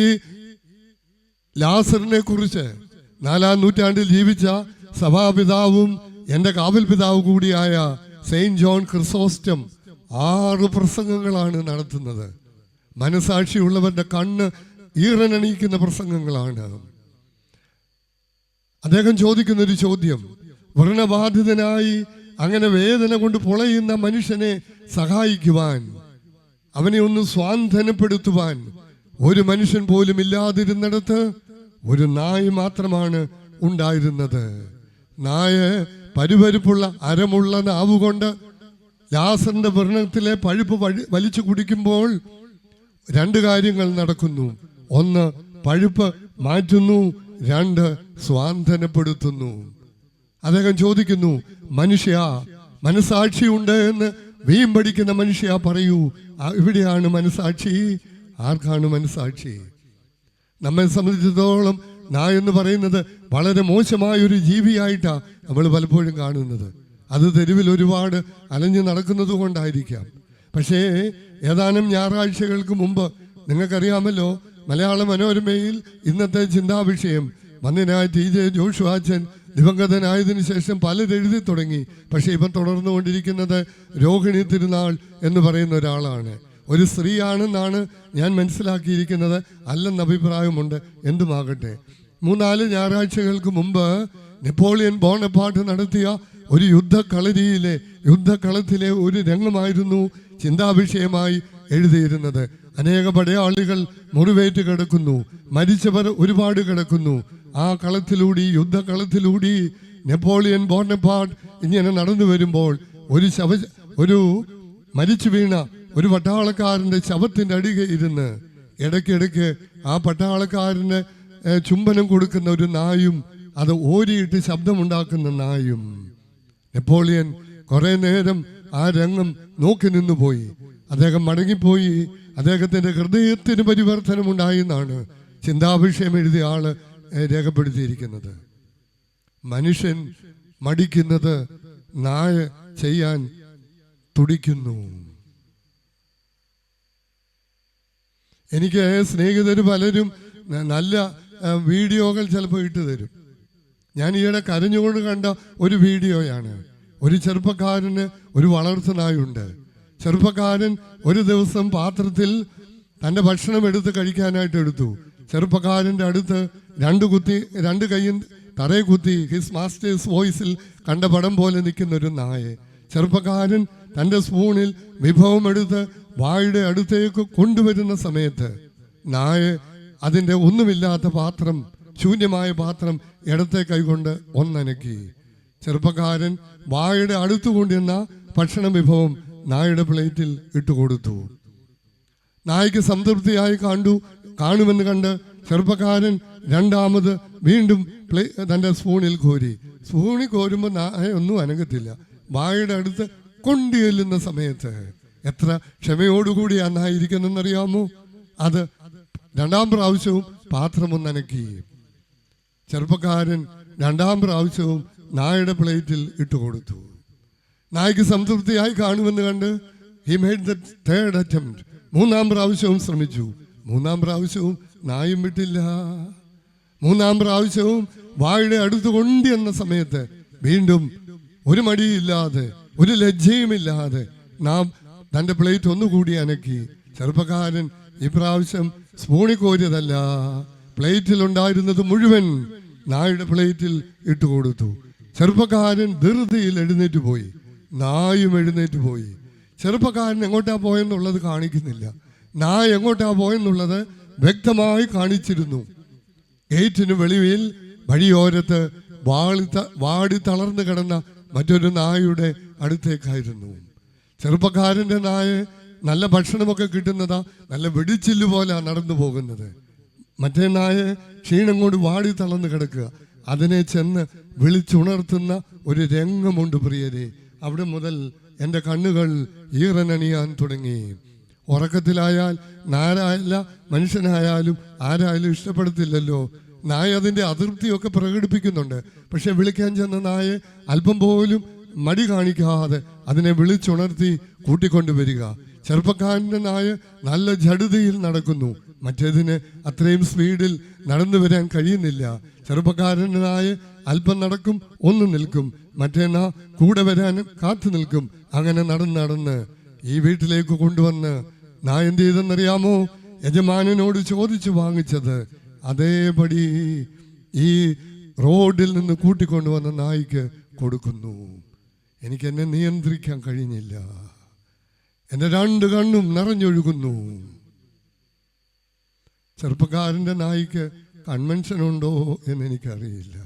ലാസറിനെ കുറിച്ച് 4-ാം നൂറ്റാണ്ടിൽ ജീവിച്ച സഭാപിതാവും എൻ്റെ കാവൽ പിതാവ് കൂടിയായ സെയിന്റ് ജോൺ ക്രിസോസ്റ്റം 6 പ്രസംഗങ്ങളാണ് നടത്തുന്നത്. മനസാക്ഷിയുള്ളവരുടെ കണ്ണ് ഈറനണിയിക്കുന്ന പ്രസംഗങ്ങളാണ്. അദ്ദേഹം ചോദിക്കുന്നൊരു ചോദ്യം, വ്രണബാധിതനായി അങ്ങനെ വേദന കൊണ്ട് പൊളയുന്ന മനുഷ്യനെ സഹായിക്കുവാൻ, അവനെ ഒന്ന് സ്വാന്തനപ്പെടുത്തുവാൻ ഒരു മനുഷ്യൻ പോലും ഇല്ലാതിരുന്നിടത്ത് ഒരു നായ മാത്രമാണ് ഉണ്ടായിരുന്നത്. നായ പരുപരുപ്പുള്ള അരമുള്ള നാവുകൊണ്ട് ലാസറിന്റെ വ്രണത്തിലെ പഴുപ്പ് വലിച്ചു കുടിക്കുമ്പോൾ 2 കാര്യങ്ങൾ നടക്കുന്നു. 1 പഴുപ്പ് മാറ്റുന്നു, 2 സ്വാന്തനപ്പെടുത്തുന്നു. അദ്ദേഹം ചോദിക്കുന്നു, മനുഷ്യ മനസാക്ഷിയുണ്ട് എന്ന് വീമ്പടിക്കുന്ന മനുഷ്യ പറയൂ, ഇവിടെയാണ് മനസാക്ഷി? ആർക്കാണ് മനസാക്ഷി? നമ്മെ സംബന്ധിച്ചിടത്തോളം നായ എന്ന് പറയുന്നത് വളരെ മോശമായ ഒരു ജീവിയായിട്ടാണ് നമ്മൾ പലപ്പോഴും കാണുന്നത്. അത് തെരുവിൽ ഒരുപാട് അലഞ്ഞു നടക്കുന്നത് കൊണ്ടായിരിക്കാം. പക്ഷേ ഏതാനും ഞായറാഴ്ചകൾക്ക് മുമ്പ് നിങ്ങൾക്കറിയാമല്ലോ, മലയാള മനോരമയിൽ ഇന്നത്തെ ചിന്താവിഷയം വന്യനായ TJ ജോഷുവാച്ചൻ ദിവംഗതനായതിനു ശേഷം പലരെഴുതി തുടങ്ങി. പക്ഷെ ഇപ്പം തുടർന്നുകൊണ്ടിരിക്കുന്നത് രോഹിണി തിരുനാൾ എന്ന് പറയുന്ന ഒരാളാണ്. ഒരു സ്ത്രീയാണെന്നാണ് ഞാൻ മനസ്സിലാക്കിയിരിക്കുന്നത്, അല്ലെന്ന അഭിപ്രായമുണ്ട്. എന്തുമാകട്ടെ, 3-4 ഞായറാഴ്ചകൾക്ക് മുമ്പ് നെപ്പോളിയൻ ബോണപ്പാർട്ട് നടത്തിയ ഒരു യുദ്ധക്കളത്തിലെ ഒരു രംഗമായിരുന്നു ചിന്താവിഷയമായി എഴുതിയിരുന്നത്. അനേക പടയാളികൾ മുറിവേറ്റ് കിടക്കുന്നു, മരിച്ചവർ ഒരുപാട് കിടക്കുന്നു. ആ യുദ്ധക്കളത്തിലൂടെ നെപ്പോളിയൻ ബോണപ്പാർട്ട് ഇങ്ങനെ നടന്നു വരുമ്പോൾ ഒരു മരിച്ചു വീണ ഒരു പട്ടാളക്കാരന്റെ ശവത്തിന്റെ അടികെ ഇരുന്ന് ഇടയ്ക്കിടയ്ക്ക് ആ പട്ടാളക്കാരന് ചുംബനം കൊടുക്കുന്ന ഒരു നായും, അത് ഓരിയിട്ട് ശബ്ദമുണ്ടാക്കുന്ന നായും. നെപ്പോളിയൻ കുറെ നേരം ആ രംഗം നോക്കി നിന്നുപോയി. അദ്ദേഹം മടങ്ങിപ്പോയി. അദ്ദേഹത്തിന്റെ ഹൃദയത്തിന് പരിവർത്തനമുണ്ടായി എന്നാണ് ചിന്താവിഷയം എഴുതിയ ആള് രേഖപ്പെടുത്തിയിരിക്കുന്നത്. മനുഷ്യൻ മടിക്കുന്നത് നായ ചെയ്യാൻ തുടിക്കുന്നു. എനിക്ക് സ്നേഹിതർ പലരും നല്ല വീഡിയോകൾ ചിലപ്പോൾ ഇട്ട് തരും. ഞാൻ ഈയിടെ കരഞ്ഞുകൊണ്ട് കണ്ട ഒരു വീഡിയോയാണ്. ഒരു ചെറുപ്പക്കാരന് ഒരു വളർത്തുനായുണ്ട്. ചെറുപ്പക്കാരൻ ഒരു ദിവസം പാത്രത്തിൽ തൻ്റെ ഭക്ഷണം എടുത്ത് കഴിക്കാനായിട്ട് എടുത്തു. ചെറുപ്പക്കാരൻ്റെ അടുത്ത് രണ്ട് കൈയും തറയെ കുത്തി ഹിസ് മാസ്റ്റേഴ്സ് വോയിസിൽ കണ്ട പടം പോലെ നിൽക്കുന്ന ഒരു നായ. ചെറുപ്പക്കാരൻ തൻ്റെ സ്പൂണിൽ വിഭവം എടുത്ത് വായുടെ അടുത്തേക്ക് കൊണ്ടുവരുന്ന സമയത്ത് നായ അതിൻ്റെ ഒന്നുമില്ലാത്ത പാത്രം, ശൂന്യമായ പാത്രം ഇടത്തെ കൈകൊണ്ട് ഒന്നനക്കി. ചെറുപ്പക്കാരൻ വായുടെ അടുത്തു കൊണ്ടിരുന്ന ഭക്ഷണ വിഭവം നായയുടെ പ്ലേറ്റിൽ ഇട്ടുകൊടുത്തു. നായ്ക്ക് സംതൃപ്തിയായി കാണുമെന്ന് കണ്ട് ചെറുപ്പക്കാരൻ രണ്ടാമത് വീണ്ടും തൻ്റെ സ്പൂണിൽ കോരുമ്പോൾ നായ ഒന്നും അനങ്ങത്തില്ല. വായുടെ അടുത്ത് കൊണ്ടുചെല്ലുന്ന സമയത്ത് എത്ര ക്ഷമയോടുകൂടി ആ നായ ഇരിക്കുന്നറിയാമോ? അത് രണ്ടാം പ്രാവശ്യവും പാത്രമൊന്നനക്കി. ചെറുപ്പക്കാരൻ രണ്ടാം പ്രാവശ്യവും നായയുടെ പ്ലേറ്റിൽ ഇട്ടുകൊടുത്തു. നായ്ക്ക് സംതൃപ്തിയായി കാണുമെന്ന് കണ്ട് he made the third attempt. മൂന്നാം പ്രാവശ്യവും ശ്രമിച്ചു. മൂന്നാം പ്രാവശ്യവും നായും വിട്ടില്ല. മൂന്നാം പ്രാവശ്യവും വായുടെ അടുത്ത് കൊണ്ടുവന്ന സമയത്ത് വീണ്ടും ഒരു മടിയില്ലാതെ, ഒരു ലജ്ജയുമില്ലാതെ നാം തൻ്റെ പ്ലേറ്റ് ഒന്നുകൂടി അനക്കി. ചെറുപ്പക്കാരൻ ഇപ്രാവശ്യം സ്പൂണിൽ കോരിയതല്ല, പ്ലേറ്റിലുണ്ടായിരുന്നത് മുഴുവൻ നായുടെ പ്ലേറ്റിൽ ഇട്ടുകൊടുത്തു. ചെറുപ്പക്കാരൻ ധൃതിയിൽ എഴുന്നേറ്റ് പോയി. നായും എഴുന്നേറ്റ് പോയി. ചെറുപ്പക്കാരൻ എങ്ങോട്ടാ പോയെന്നുള്ളത് കാണിക്കുന്നില്ല. നായ എങ്ങോട്ടാ പോയെന്നുള്ളത് വ്യക്തമായി കാണിച്ചിരുന്നു. ഗേറ്റിന് വെളിയിൽ വഴിയോരത്ത് വാടി തളർന്നു കിടന്ന മറ്റൊരു നായയുടെ അടുത്തേക്കായിരുന്നു. ചെറുപ്പക്കാരൻ്റെ നായ നല്ല ഭക്ഷണമൊക്കെ കിട്ടുന്നതാ, നല്ല വെടിച്ചില്ല് പോലെ നടന്നു പോകുന്നത്. മറ്റേ നായ ക്ഷീണം കൊണ്ട് വാടി തളർന്നു കിടക്കുക. അതിനെ ചെന്ന് വിളിച്ചുണർത്തുന്ന ഒരു രംഗമുണ്ട് പ്രിയരെ. അവിടെ മുതൽ എൻ്റെ കണ്ണുകൾ ഈറനണിയാൻ തുടങ്ങി. ഉറക്കത്തിലായാൽ നാരായല്ല മനുഷ്യനായാലും ആരായാലും ഇഷ്ടപ്പെടത്തില്ലല്ലോ. നായ അതിൻ്റെ അതൃപ്തിയൊക്കെ പ്രകടിപ്പിക്കുന്നുണ്ട്. പക്ഷെ വിളിക്കാൻ ചെന്ന നായ അല്പം പോലും മടി കാണിക്കാതെ അതിനെ വിളിച്ചുണർത്തി കൂട്ടിക്കൊണ്ടുവരിക. ചെറുപ്പക്കാരൻ്റെ നായ നല്ല ജഡതയിൽ നടക്കുന്നു. മറ്റേതിന് അത്രയും സ്പീഡിൽ നടന്നു വരാൻ കഴിയുന്നില്ല. ചെറുപ്പക്കാരൻ്റെ നായ അല്പം നടക്കും, ഒന്ന് നിൽക്കും, മറ്റേ കൂടെ വരാനും കാത്തു നിൽക്കും. അങ്ങനെ നടന്ന് ഈ വീട്ടിലേക്ക് കൊണ്ടുവന്ന് നായ എന്ത് ചെയ്തെന്നറിയാമോ? യജമാനനോട് ചോദിച്ചു വാങ്ങിച്ചത് അതേപടി ഈ റോഡിൽ നിന്ന് കൂട്ടിക്കൊണ്ടുവന്ന നായ്ക്ക് കൊടുക്കുന്നു. എനിക്ക് എന്നെ നിയന്ത്രിക്കാൻ കഴിഞ്ഞില്ല. എൻ്റെ രണ്ട് കണ്ണും നിറഞ്ഞൊഴുകുന്നു. ചെറുപ്പക്കാരൻ്റെ നായ്ക്ക് കൺവെൻഷൻ ഉണ്ടോ എന്നെനിക്കറിയില്ല.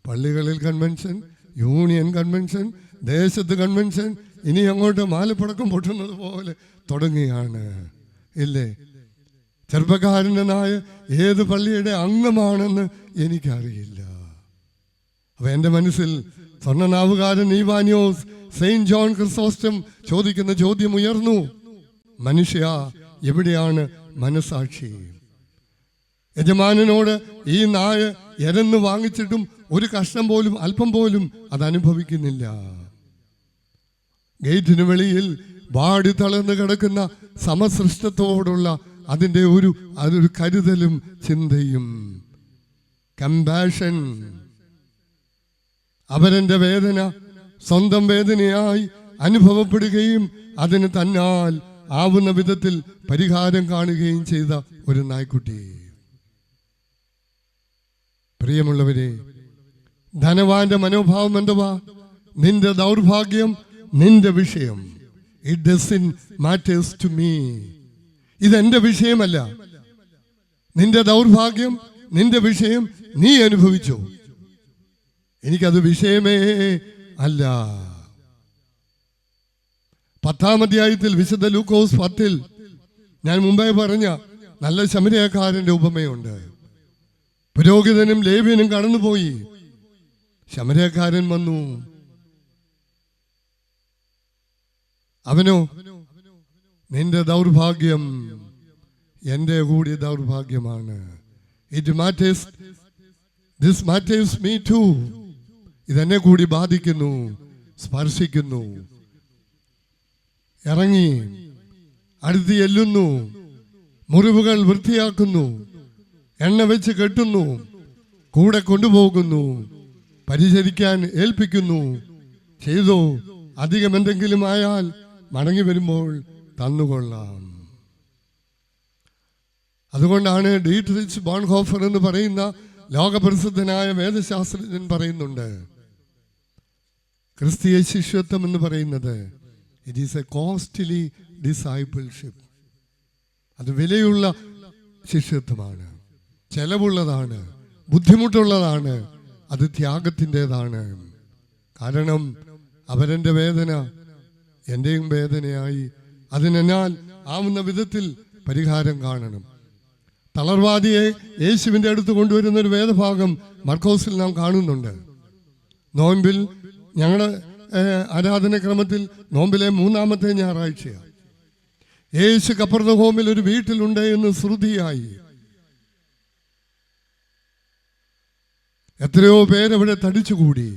പള്ളികളിൽ കൺവെൻഷൻ, യൂണിയൻ കൺവെൻഷൻ, ദേശത്ത് കൺവെൻഷൻ, ഇനി അങ്ങോട്ട് മാലപ്പടക്കം പൊട്ടുന്നത് പോലെ തുടങ്ങിയാണ് ഇല്ലേ? ചെറുപ്പക്കാരൻ്റെ നായ ഏത് പള്ളിയുടെ അംഗമാണെന്ന് എനിക്കറിയില്ല. അപ്പൊ എൻ്റെ മനസ്സിൽ സ്വർണ്ണനാവുകാരൻ ഈവാനിയോസ് സെയിന്റ് ജോൺ ക്രിസോസ്റ്റം ചോദിക്കുന്ന ചോദ്യം ഉയർന്നു: മനുഷ്യ, എവിടെയാണ് മനസാക്ഷി? യജമാനനോട് ഈ നായ എരന്ന് വാങ്ങിച്ചിട്ടും ഒരു കഷ്ണം പോലും അല്പം പോലും അത് അനുഭവിക്കുന്നില്ല. ഗേറ്റിന് വെളിയിൽ വാടി തളർന്ന് കിടക്കുന്ന സമസൃഷ്ടത്തോടുള്ള അതിൻ്റെ അതൊരു കരുതലും ചിന്തയും, കമ്പാഷൻ. അവരൻ്റെ വേദന സ്വന്തം വേദനയായി അനുഭവപ്പെടുകയും അതിന് തന്നാൽ ആവുന്ന വിധത്തിൽ പരിഹാരം കാണുകയും ചെയ്ത ഒരു നായ്ക്കുട്ടി. പ്രിയമുള്ളവരെ, ധനവാന്റെ മനോഭാവം എന്തുവാ? നിന്റെ ദൗർഭാഗ്യം നിന്റെ വിഷയം. It doesn't matters to me. ഇതെന്റെ വിഷയമല്ല. നിന്റെ ദൗർഭാഗ്യം, നിന്റെ വിഷയം നീ അനുഭവിച്ചു, എനിക്കത് വിഷയമേ അല്ല. 10-ാം അധ്യായത്തിൽ വിശുദ്ധ ലൂക്കോസ് 10 ഞാൻ മുമ്പേ പറഞ്ഞ നല്ല ശമരിയക്കാരന്റെ ഉപമയുണ്ട്. പുരോഹിതനും ലേവ്യനും കടന്നുപോയി. ശമരിയക്കാരൻ വന്നു. അവനോ, നിന്റെ ദൗർഭാഗ്യം എൻ്റെ കൂടി ദൗർഭാഗ്യമാണ്. This matters me too. ഇതെന്നെ കൂടി ബാധിക്കുന്നു, സ്പർശിക്കുന്നു. ഇറങ്ങി അടുത്ത് ചെല്ലുന്നു, മുറിവുകൾ വൃത്തിയാക്കുന്നു, എണ്ണ വെച്ച് കെട്ടുന്നു, കൂടെ കൊണ്ടുപോകുന്നു, പരിചരിക്കാൻ ഏൽപ്പിക്കുന്നു. ചെയ്തോ, അധികം എന്തെങ്കിലും ആയാൽ മടങ്ങി വരുമ്പോൾ തന്നുകൊള്ളാം. അതുകൊണ്ടാണ് ഡീട്രിച്ച് ബോൺഹോഫർ എന്ന് പറയുന്ന ലോകപ്രസിദ്ധനായ വേദശാസ്ത്രജ്ഞൻ പറയുന്നുണ്ട്, ക്രിസ്തീയ ശിഷ്യത്വം എന്ന് പറയുന്നത് it is A costly discipleship. അത് വിലയുള്ള ശിഷ്യത്വമാണ്, ചെലവുള്ളതാണ്, ബുദ്ധിമുട്ടുള്ളതാണ്, അത് ത്യാഗത്തിൻ്റെതാണ്. കാരണം അവരെൻ്റെ വേദന എൻ്റെയും വേദനയായി അതിനാൽ ആവുന്ന വിധത്തിൽ പരിഹാരം കാണണം. തളർവാദിയെ യേശുവിൻ്റെ അടുത്ത് കൊണ്ടുവരുന്ന ഒരു വേദഭാഗം മർക്കോസിൽ നാം കാണുന്നുണ്ട്. നോമ്പിൽ ഞങ്ങളുടെ ആരാധനക്രമത്തിൽ നോമ്പിലെ 3-ാമത്തെ ഞായറാഴ്ചയാണ്. യേശു കപ്പർന്നഹൂമിൽ ഒരു വീട്ടിലുണ്ട് എന്ന് ശ്രുതിയായി. എത്രയോ പേരവിടെ തടിച്ചുകൂടി.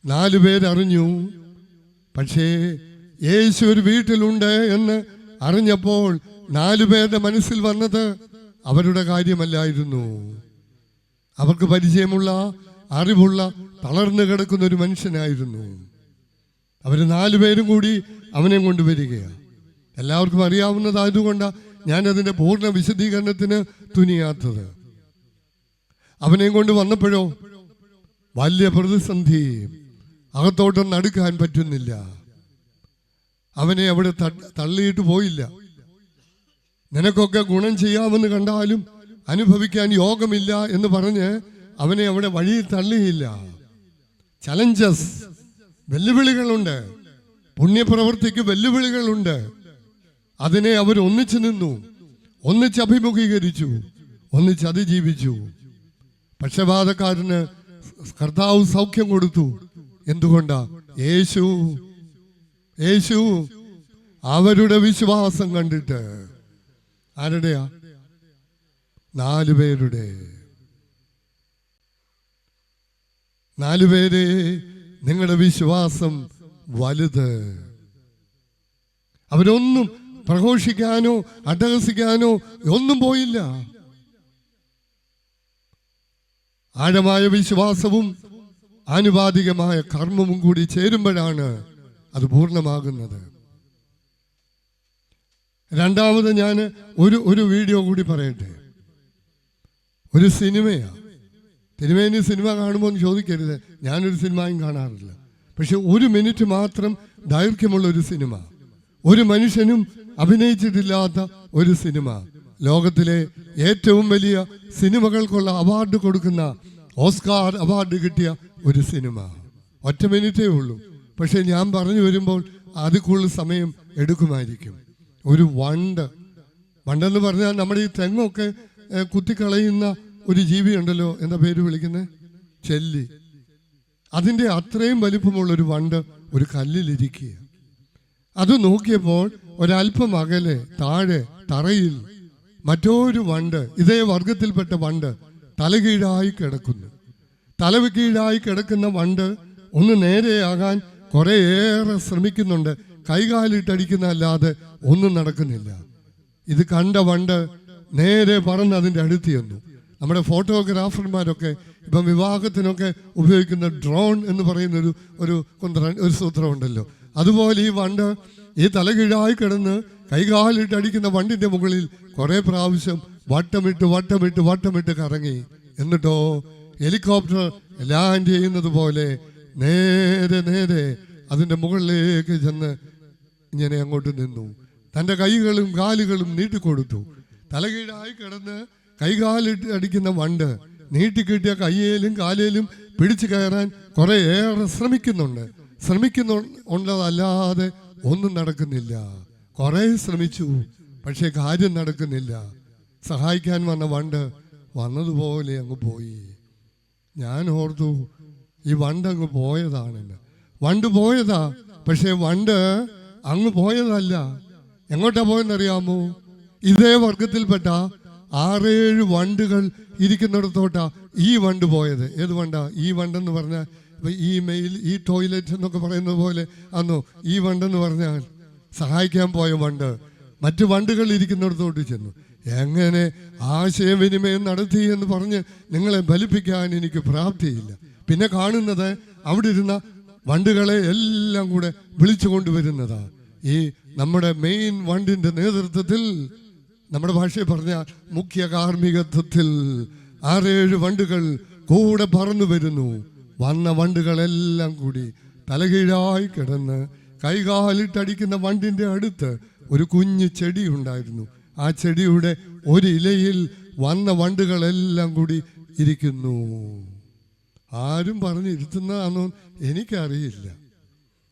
4 പേരറിഞ്ഞു. പക്ഷേ യേശു ഒരു വീട്ടിലുണ്ട് എന്ന് അറിഞ്ഞപ്പോൾ 4 പേരുടെ മനസ്സിൽ വന്നത് അവരുടെ കാര്യമല്ലായിരുന്നു. അവർക്ക് പരിചയമുള്ള, അറിവുള്ള, തളർന്നു കിടക്കുന്ന ഒരു മനുഷ്യനായിരുന്നു. അവർ 4 പേരും കൂടി അവനെ കൊണ്ടുവരികയാണ്. എല്ലാവർക്കും അറിയാവുന്നതായതുകൊണ്ടാണ് ഞാനതിൻ്റെ പൂർണ്ണ വിശദീകരണത്തിന് തുനിയാത്തത്. അവനെയും കൊണ്ട് വന്നപ്പോഴോ വലിയ പ്രതിസന്ധി. അകത്തോട്ടൊന്നും അടുക്കാൻ പറ്റുന്നില്ല. അവനെ അവിടെ തള്ളിയിട്ട് പോയില്ല. നിനക്കൊക്കെ ഗുണം ചെയ്യാമെന്ന് കണ്ടാലും അനുഭവിക്കാൻ യോഗമില്ല എന്ന് പറഞ്ഞ് അവനെ അവിടെ വഴിയിൽ തള്ളിയില്ല. ചലഞ്ചസ്, വെല്ലുവിളികളുണ്ട്. പുണ്യപ്രവൃത്തിക്ക് വെല്ലുവിളികളുണ്ട്. അതിനെ അവർ ഒന്നിച്ചു നിന്നു, ഒന്നിച്ച് അഭിമുഖീകരിച്ചു, ഒന്നിച്ച് അതിജീവിച്ചു. പക്ഷപാതക്കാരന് കർത്താവ് സൗഖ്യം കൊടുത്തു. എന്തുകൊണ്ടാ? യേശു അവരുടെ വിശ്വാസം കണ്ടിട്ട്. ആരുടെയാ? 4 പേരുടെ. 4 പേരെ നിങ്ങളുടെ വിശ്വാസം വലുത്. അവരൊന്നും പ്രഘോഷിക്കാനോ അട്ടഹസിക്കാനോ ഒന്നും പോയില്ല. ആഴമായ വിശ്വാസവും ആനുപാതികമായ കർമ്മവും കൂടി ചേരുമ്പോഴാണ് അത് പൂർണ്ണമാകുന്നത്. രണ്ടാമത് ഞാൻ ഒരു വീഡിയോ കൂടി പറയട്ടെ. ഒരു സിനിമയാണ്. തിരുമേനി സിനിമ കാണുമ്പോൾ എന്ന് ചോദിക്കരുത്, ഞാനൊരു സിനിമയും കാണാറില്ല. പക്ഷെ 1 മിനിറ്റ് മാത്രം ദൈർഘ്യമുള്ള ഒരു സിനിമ, ഒരു മനുഷ്യനും അഭിനയിച്ചിട്ടില്ലാത്ത ഒരു സിനിമ, ലോകത്തിലെ ഏറ്റവും വലിയ സിനിമകൾക്കുള്ള അവാർഡ് കൊടുക്കുന്ന ഓസ്കാർ അവാർഡ് കിട്ടിയ ഒരു സിനിമ. 1 മിനിറ്റേ ഉള്ളൂ. പക്ഷെ ഞാൻ പറഞ്ഞു വരുമ്പോൾ അതിൽ കൂടുതൽ സമയം എടുക്കുമായിരിക്കും. ഒരു വണ്ടെന്ന് പറഞ്ഞാൽ നമ്മുടെ ഈ തെങ്ങൊക്കെ കുത്തിക്കളയുന്ന ഒരു ജീവിയുണ്ടല്ലോ, എന്താ പേര് വിളിക്കുന്നത്? ചെല്ലി. അതിൻ്റെ അത്രയും വലിപ്പമുള്ളൊരു വണ്ട് ഒരു കല്ലിലിരിക്കുക. അത് നോക്കിയപ്പോൾ ഒരല്പം അകലെ താഴെ തറയിൽ മറ്റൊരു വണ്ട്, ഇതേ വർഗത്തിൽപ്പെട്ട വണ്ട് തലകീഴായി കിടക്കുന്നു. തലകീഴായി കിടക്കുന്ന വണ്ട് ഒന്ന് നേരെയാകാൻ കുറേയേറെ ശ്രമിക്കുന്നുണ്ട്. കൈകാലിട്ടടിക്കുന്നതല്ലാതെ ഒന്നും നടക്കുന്നില്ല. ഇത് കണ്ട വണ്ട് നേരെ പറന്ന് അതിൻ്റെ അടുത്ത് ചെന്നു. നമ്മുടെ ഫോട്ടോഗ്രാഫർമാരൊക്കെ ഇപ്പം വിവാഹത്തിനൊക്കെ ഉപയോഗിക്കുന്ന ഡ്രോൺ എന്ന് പറയുന്ന ഒരു സൂത്രമുണ്ടല്ലോ, അതുപോലെ ഈ വണ്ട് ഈ തലകീഴായി കിടന്ന് കൈകാലിട്ടടിക്കുന്ന വണ്ടിൻ്റെ മുകളിൽ കുറേ പ്രാവശ്യം വട്ടമിട്ട് കറങ്ങി. എന്നിട്ടോ ഹെലികോപ്റ്റർ ലാൻഡ് ചെയ്യുന്നത് പോലെ നേരെ അതിൻ്റെ മുകളിലേക്ക് ചെന്ന് ഇങ്ങനെ അങ്ങോട്ട് നിന്നു. തൻ്റെ കൈകളും കാലുകളും നീട്ടിക്കൊടുത്തു. തലകീഴായി കിടന്ന് കൈകാലിട്ട് അടിക്കുന്ന വണ്ട് നീട്ടിക്കിട്ടിയ കയ്യേലും കാലേലും പിടിച്ചു കയറാൻ കുറേയേറെ ശ്രമിക്കുന്നുണ്ടല്ലാതെ ഒന്നും നടക്കുന്നില്ല. കുറേ ശ്രമിച്ചു, പക്ഷെ കാര്യം നടക്കുന്നില്ല. സഹായിക്കാൻ വന്ന വണ്ട് വന്നതുപോലെ അങ്ങ് പോയി. ഞാൻ ഓർത്തു, ഈ വണ്ട് അങ്ങ് പോയതാണെന്ന്. വണ്ട് പോയതാ, പക്ഷെ വണ്ട് അങ്ങ് പോയതല്ല. എങ്ങോട്ടാ പോയെന്നറിയാമോ? ഇതേ വർഗത്തിൽപ്പെട്ട 6-7 വണ്ടുകൾ ഇരിക്കുന്നിടത്തോട്ടാ ഈ വണ്ട് പോയത്. ഏത് വണ്ടാ? ഈ വണ്ടെന്ന് പറഞ്ഞാൽ ഈ മെയിൽ, ഈ ടോയ്ലറ്റ് എന്നൊക്കെ പറയുന്നത് പോലെ അന്നോ ഈ വണ്ടെന്ന് പറഞ്ഞാൽ സഹായിക്കാൻ പോയ വണ്ട് മറ്റു വണ്ടുകൾ ഇരിക്കുന്നിടത്തോട്ട് ചെന്നു. എങ്ങനെ ആശയവിനിമയം നടത്തി എന്ന് പറഞ്ഞ് നിങ്ങളെ ബലിപ്പിക്കാൻ എനിക്ക് പ്രാപ്തിയില്ല. പിന്നെ കാണുന്നത് അവിടെ ഇരുന്ന വണ്ടുകളെ എല്ലാം കൂടെ വിളിച്ചു കൊണ്ടുവരുന്നതാ. ഈ നമ്മുടെ മെയിൻ വണ്ടിൻ്റെ നേതൃത്വത്തിൽ നമ്മുടെ ഭാഷയിൽ പറഞ്ഞ മുഖ്യ കാർമ്മികത്വത്തിൽ 6-7 വണ്ടുകൾ കൂടെ പറന്നു വരുന്നു. വന്ന വണ്ടുകളെല്ലാം കൂടി തലകീഴായി കിടന്ന് കൈകാലിട്ടടിക്കുന്ന വണ്ടിൻ്റെ അടുത്ത് ഒരു കുഞ്ഞു ചെടി ഉണ്ടായിരുന്നു. ആ ചെടിയുടെ ഒരു ഇലയിൽ വന്ന വണ്ടുകളെല്ലാം കൂടി ഇരിക്കുന്നു. ആരും പറഞ്ഞിരുത്തുന്നതാണോ എനിക്കറിയില്ല.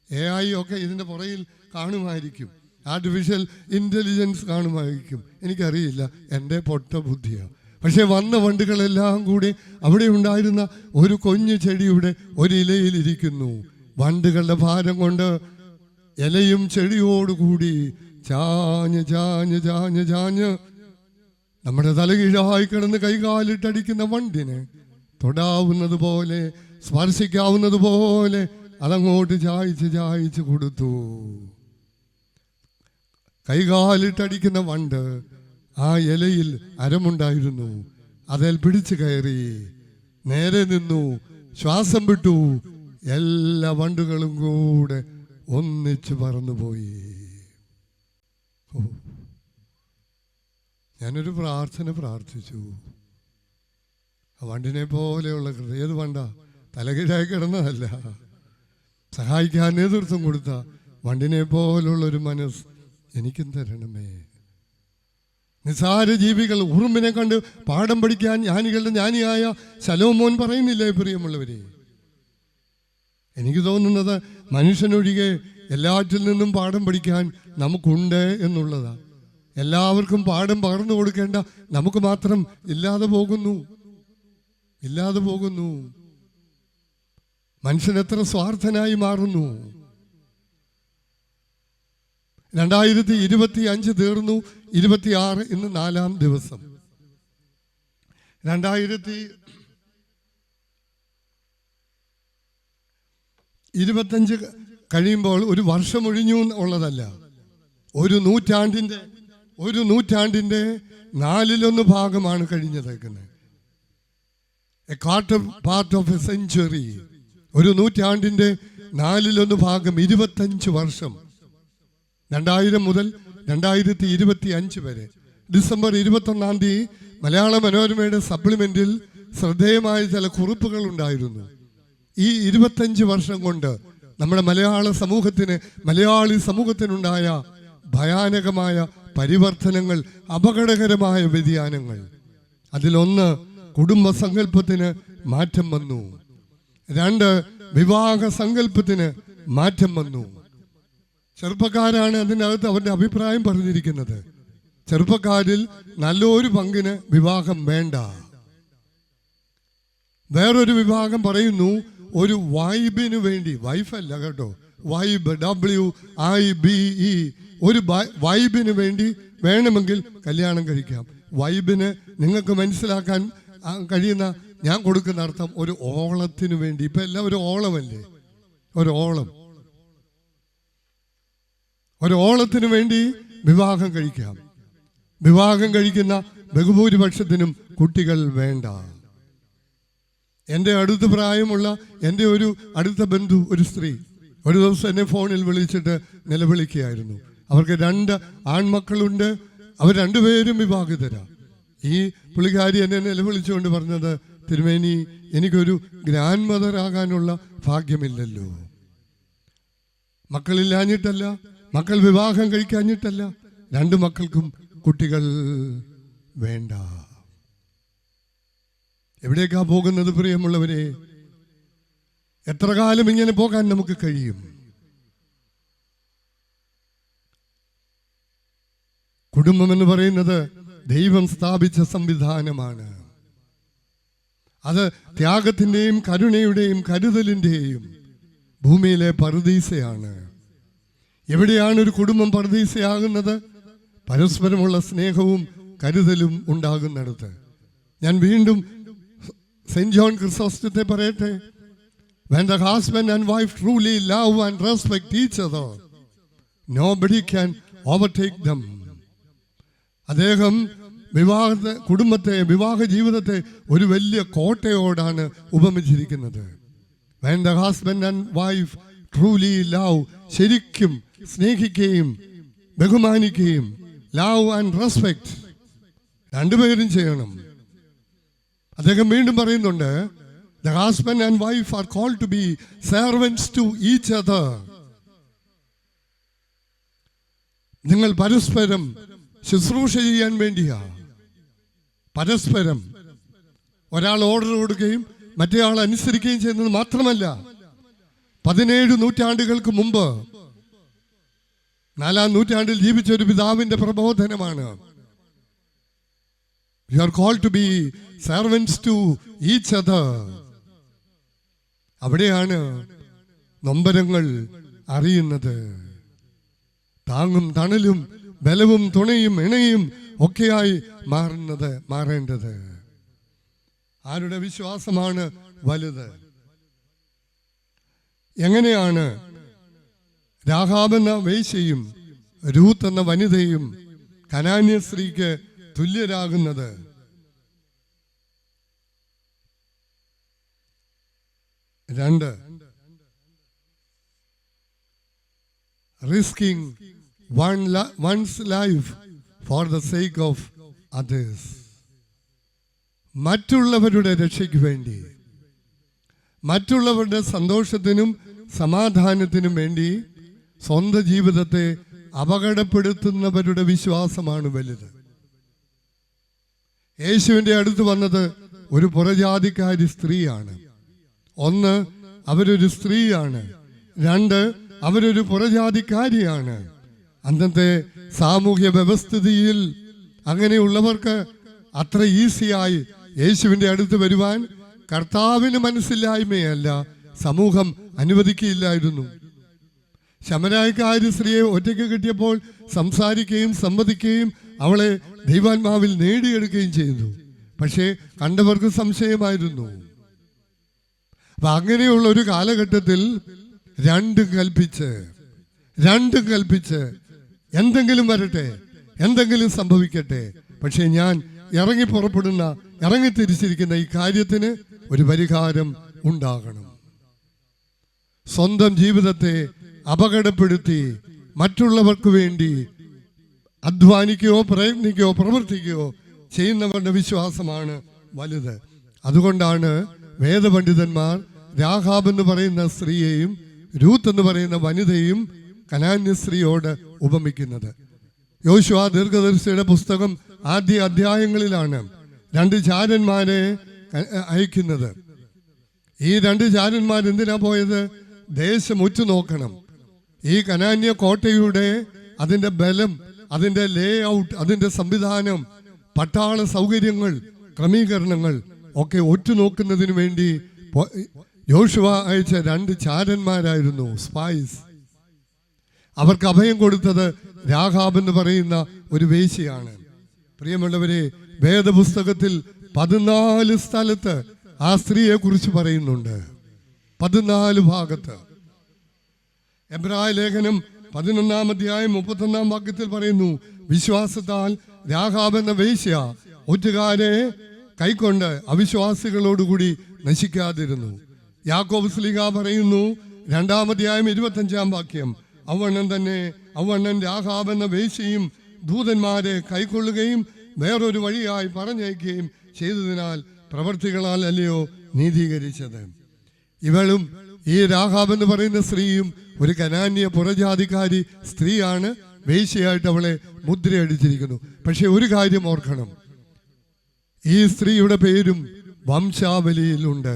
AI ഒക്കെ ഇതിൻ്റെ പുറകിൽ കാണുമായിരിക്കും, ആർട്ടിഫിഷ്യൽ ഇൻ്റലിജൻസ് കാണുമായിരിക്കും, എനിക്കറിയില്ല, എൻ്റെ പൊട്ട ബുദ്ധിയാണ്. പക്ഷെ വന്ന വണ്ടുകളെല്ലാം കൂടി അവിടെ ഉണ്ടായിരുന്ന ഒരു കുഞ്ഞു ചെടിയുടെ ഒരു ഇലയിലിരിക്കുന്നു. വണ്ടുകളുടെ ഭാരം കൊണ്ട് ഇലയും ചെടിയോടുകൂടി ചാഞ്ഞ് ചാഞ്ഞ് ചാഞ്ഞ് ചാഞ്ഞ് നമ്മുടെ തലകീഴായി കിടന്ന് കൈകാലിട്ടടിക്കുന്ന വണ്ടിനെ തൊടാവുന്നത് പോലെ സ്പർശിക്കാവുന്നത് പോലെ അതങ്ങോട്ട് ചായച്ച് ചായച്ച് കൊടുത്തു. കൈകാലിട്ടടിക്കുന്ന വണ്ട് ആ ഇലയിൽ അരമുണ്ടായിരുന്നു. അതിൽ പിടിച്ചു കയറി നേരെ നിന്നു, ശ്വാസം വിട്ടു. എല്ലാ വണ്ടുകളും കൂടെ ഒന്നിച്ച് പറന്നുപോയി. ഞാനൊരു പ്രാർത്ഥന പ്രാർത്ഥിച്ചു. വണ്ടിനെ പോലെയുള്ള ഏത് വണ്ട? തലകീഴായി കിടന്നതല്ല, സഹായിക്കാൻ നേതൃത്വം കൊടുത്ത വണ്ടിനെ പോലുള്ളൊരു മനസ്സ് എനിക്കും തരണമേ. നിസാര ജീവികൾ ഉറുമ്പിനെ കണ്ട് പാഠം പഠിക്കാൻ ജ്ഞാനികളുടെ ജ്ഞാനിയായ ശലോമോൻ പറയുന്നില്ലേ പ്രിയമുള്ളവരെ? എനിക്ക് തോന്നുന്നത് മനുഷ്യനൊഴികെ എല്ലാറ്റിൽ നിന്നും പാഠം പഠിക്കാൻ നമുക്കുണ്ട് എന്നുള്ളതാണ്. എല്ലാവർക്കും പാഠം പകർന്നു കൊടുക്കേണ്ട നമുക്ക് മാത്രം ഇല്ലാതെ പോകുന്നു. മനുഷ്യൻ എത്ര സ്വാർത്ഥനായി മാറുന്നു. 2025 തീർന്നു, 26 ഇന്ന് 4-ാം ദിവസം. 2025 കഴിയുമ്പോൾ ഒരു വർഷം ഒഴിഞ്ഞു ഉള്ളതല്ല, ഒരു നൂറ്റാണ്ടിൻ്റെ 1/4 ഭാഗമാണ് കഴിഞ്ഞതേക്കുന്നത്. A quarter part of a century. ഒരു നൂറ്റാണ്ടിൻ്റെ 1/4 ഭാഗം, 25 വർഷം. 2000 മുതൽ 2025 വരെ. ഡിസംബർ 21-ാം തീയതി മലയാള മനോരമയുടെ സപ്ലിമെന്റിൽ ശ്രദ്ധേയമായ ചില കുറിപ്പുകൾ ഉണ്ടായിരുന്നു. ഈ 25 വർഷം കൊണ്ട് നമ്മുടെ മലയാളി സമൂഹത്തിനുണ്ടായ ഭയാനകമായ പരിവർത്തനങ്ങൾ, അപകടകരമായ വ്യതിയാനങ്ങൾ. അതിലൊന്ന്, കുടുംബ സങ്കല്പത്തിന് മാറ്റം വന്നു. 2, വിവാഹ സങ്കല്പത്തിന് മാറ്റം വന്നു. ചെറുപ്പക്കാരാണ് അതിനകത്ത് അവരുടെ അഭിപ്രായം പറഞ്ഞിരിക്കുന്നത്. ചെറുപ്പക്കാരിൽ നല്ലൊരു പങ്കിന് വിവാഹം വേണ്ട. വേറൊരു വിഭാഗം പറയുന്നു, ഒരു വൈബിന് വേണ്ടി, വൈഫല്ല കേട്ടോ, വൈബ്, WIBE, ഒരു വൈബിന് വേണ്ടി വേണമെങ്കിൽ കല്യാണം കഴിക്കാം. വൈബിന് നിങ്ങൾക്ക് മനസ്സിലാക്കാൻ കഴിയുന്ന ഞാൻ കൊടുക്കുന്ന അർത്ഥം ഒരു ഓളത്തിന് വേണ്ടി. ഇപ്പൊ എല്ലാം ഒരു ഓളമല്ലേ, ഒരു ഓളത്തിന് വേണ്ടി വിവാഹം കഴിക്കാം. വിവാഹം കഴിക്കുന്ന ബഹുഭൂരിപക്ഷത്തിനും കുട്ടികൾ വേണ്ട. എൻ്റെ അടുത്ത പ്രായമുള്ള എൻ്റെ ഒരു അടുത്ത ബന്ധു, ഒരു സ്ത്രീ, ഒരു ദിവസം എന്നെ ഫോണിൽ വിളിച്ചിട്ട് നിലവിളിക്കുകയായിരുന്നു. അവർക്ക് 2 ആൺമക്കളുണ്ട്, അവർ 2 പേരും വിവാഹിതരാ. ഈ പുള്ളിക്കാരി എന്നെ നിലവിളിച്ചുകൊണ്ട് പറഞ്ഞത്, തിരുമേനി, എനിക്കൊരു ഗ്രാൻഡ് മദർ ആകാനുള്ള ഭാഗ്യമില്ലല്ലോ. മക്കളില്ലാഞ്ഞിട്ടല്ല, മക്കൾ വിവാഹം കഴിക്കാഞ്ഞിട്ടല്ല, 2 മക്കൾക്കും കുട്ടികൾ വേണ്ട. എവിടേക്കാ പോകുന്നത് പ്രിയമുള്ളവരെ? എത്ര കാലം ഇങ്ങനെ പോകാൻ നമുക്ക് കഴിയും? കുടുംബം എന്ന് പറയുന്നത് ദൈവം സ്ഥാപിച്ച സംവിധാനമാണ്. അത് ത്യാഗത്തിൻ്റെയും കരുണയുടെയും കരുതലിൻ്റെയും ഭൂമിയിലെ പറുദീസയാണ്. എവിടെയാണ് ഒരു കുടുംബം പറുദീസയാകുന്നത്? പരസ്പരമുള്ള സ്നേഹവും കരുതലും ഉണ്ടാകുന്നിടത്ത്. ഞാൻ വീണ്ടും സെന്റ് ജോൺ ക്രിസോസ്റ്റത്തെ പറയട്ടെ. When the husband and wife truly love and respect each other, nobody can overtake them. അദ്ദേഹം വിവാഹ ജീവിതത്തെ ഒരു വലിയ കോട്ടയോടാണ് ഉപമിച്ചിരിക്കുന്നത്. When the husband and wife truly love, ശരിക്കും സ്നേഹിക്കുകയും ബഹുമാനിക്കുകയും, love and respect രണ്ടുപേരും ചെയ്യണം. അദ്ദേഹം വീണ്ടും പറയുന്നുണ്ട്, the husband and wife are called to be servants to each other. നിങ്ങൾ പരസ്പരം ശുശ്രൂഷ ചെയ്യാൻ വേണ്ടിയാ. പരസ്പരം ഒരാൾ ഓർഡർ കൊടുക്കുകയും മറ്റേ ആൾ അനുസരിക്കുകയും ചെയ്യുന്നത് മാത്രമല്ല, 17 നൂറ്റാണ്ടുകൾക്ക് മുമ്പ് 4-ാം നൂറ്റാണ്ടിൽ ജീവിച്ച ഒരു പിതാവിന്റെ പ്രബോധനമാണ്. You are called to be servants to each other. അവിടെയാണ് നൊമ്പരങ്ങൾ അറിയുന്നത്. താങ്ങും തണലും ബലവും തുണയും ഇണയും ഒക്കെയായി മാറേണ്ടത്. ആരുടെ വിശ്വാസമാണ് വലുത്? എങ്ങനെയാണ് രാഹാബ് എന്ന വേശ്യയും രൂത്ത് എന്ന വനിതയും കനാന്യ സ്ത്രീക്ക് തുല്യരാകുന്നത്? രണ്ട്, റിസ്കിംഗ് one's life for the sake of others. മറ്റുള്ളവരുടെ രക്ഷയ്ക്ക് വേണ്ടി, മറ്റുള്ളവരുടെ സന്തോഷത്തിനും സമാധാനത്തിനും വേണ്ടി സ്വന്തം ജീവിതത്തെ അപകടപ്പെടുത്തുന്നവരുടെ വിശ്വാസമാണ് വലുത്. യേശുവിൻ്റെ അടുത്ത് വന്നത് ഒരു പുറജാതിക്കാരി സ്ത്രീയാണ്. ഒന്ന്, അവരൊരു സ്ത്രീയാണ്. രണ്ട്, അവരൊരു പുറജാതിക്കാരിയാണ്. അന്നത്തെ സാമൂഹ്യ വ്യവസ്ഥിതിയിൽ അങ്ങനെയുള്ളവർക്ക് അത്ര ഈസിയായി യേശുവിൻ്റെ അടുത്ത് വരുവാൻ കർത്താവിന് മനസ്സില്ലായ്മയല്ല, സമൂഹം അനുവദിക്കുകയില്ലായിരുന്നു. ശമരായക്കാരി സ്ത്രീയെ ഒറ്റയ്ക്ക് കിട്ടിയപ്പോൾ സംസാരിക്കുകയും സംവദിക്കുകയും അവളെ ദൈവാത്മാവിൽ നേടിയെടുക്കുകയും ചെയ്തു. പക്ഷേ കണ്ടവർക്ക് സംശയമായിരുന്നു. അപ്പൊ അങ്ങനെയുള്ള ഒരു കാലഘട്ടത്തിൽ രണ്ടും കൽപ്പിച്ച് എന്തെങ്കിലും വരട്ടെ, എന്തെങ്കിലും സംഭവിക്കട്ടെ, പക്ഷെ ഞാൻ ഇറങ്ങിത്തിരിച്ചിരിക്കുന്ന ഈ കാര്യത്തിന് ഒരു പരിഹാരം ഉണ്ടാകണം. സ്വന്തം ജീവിതത്തെ അപകടപ്പെടുത്തി മറ്റുള്ളവർക്ക് വേണ്ടി അധ്വാനിക്കുകയോ പ്രയത്നിക്കുകയോ പ്രവർത്തിക്കുകയോ ചെയ്യുന്നവരുടെ വിശ്വാസമാണ് വലുത്. അതുകൊണ്ടാണ് വേദപണ്ഡിതന്മാർ രാഹാബ് എന്ന് പറയുന്ന സ്ത്രീയെയും രൂത്ത് എന്ന് പറയുന്ന വനിതയും കനാന്യ സ്ത്രീയോട് ഉപമിക്കുന്നത്. യോശുവ ദീർഘദർശിയുടെ പുസ്തകം ആദ്യ അധ്യായങ്ങളിലാണ് 2 ചാരന്മാരെ അയക്കുന്നത്. ഈ 2 ചാരന്മാർ എന്തിനാ പോയത്? ദേശം ഉറ്റുനോക്കണം. ഈ കനാന്യ കോട്ടയുടെ അതിൻ്റെ ബലം, അതിൻ്റെ ലേ ഔട്ട്, അതിൻ്റെ സംവിധാനം, പട്ടാള സൗകര്യങ്ങൾ, ക്രമീകരണങ്ങൾ ഒക്കെ ഒറ്റുനോക്കുന്നതിന് വേണ്ടി യോശുവ അയച്ച 2 ചാരന്മാരായിരുന്നു, സ്പൈസ്. അവർക്ക് അഭയം കൊടുത്തത് രാഹാബ് എന്ന് പറയുന്ന ഒരു വേശ്യയാണ്. പ്രിയമുള്ളവരെ, വേദപുസ്തകത്തിൽ 14 സ്ഥലത്ത് ആ സ്ത്രീയെ കുറിച്ച് പറയുന്നുണ്ട്. 14 ഭാഗത്ത്. എബ്രായ ലേഖനം 11-ാം അധ്യായം 31-ാം വാക്യത്തിൽ പറയുന്നു, വിശ്വാസത്താൽ രാഹാബ് എന്ന വേശ്യ ഒറ്റുകാരെ കൈക്കൊണ്ട് അവിശ്വാസികളോടുകൂടി നശിക്കാതിരുന്നു. യാക്കോബ് ശ്ലീഹാ പറയുന്നു 2-ാം അധ്യായം 25-ാം വാക്യം, അവണ്ണൻ രാഹാബ് എന്ന വേശ്യയും ദൂതന്മാരെ കൈക്കൊള്ളുകയും വേറൊരു വഴിയായി പറഞ്ഞയക്കുകയും ചെയ്തതിനാൽ പ്രവർത്തികളാൽ അല്ലയോ നീതീകരിച്ചത്. ഇവളും ഈ രാഹാബ് എന്ന് പറയുന്ന സ്ത്രീയും ഒരു കനാന്യ പുറജാതിക്കാരി സ്ത്രീയാണ്. വേശ്യയായിട്ട് അവളെ മുദ്രയടിച്ചിരിക്കുന്നു. പക്ഷെ ഒരു കാര്യം ഓർക്കണം, ഈ സ്ത്രീയുടെ പേരും വംശാവലിയിലുണ്ട്.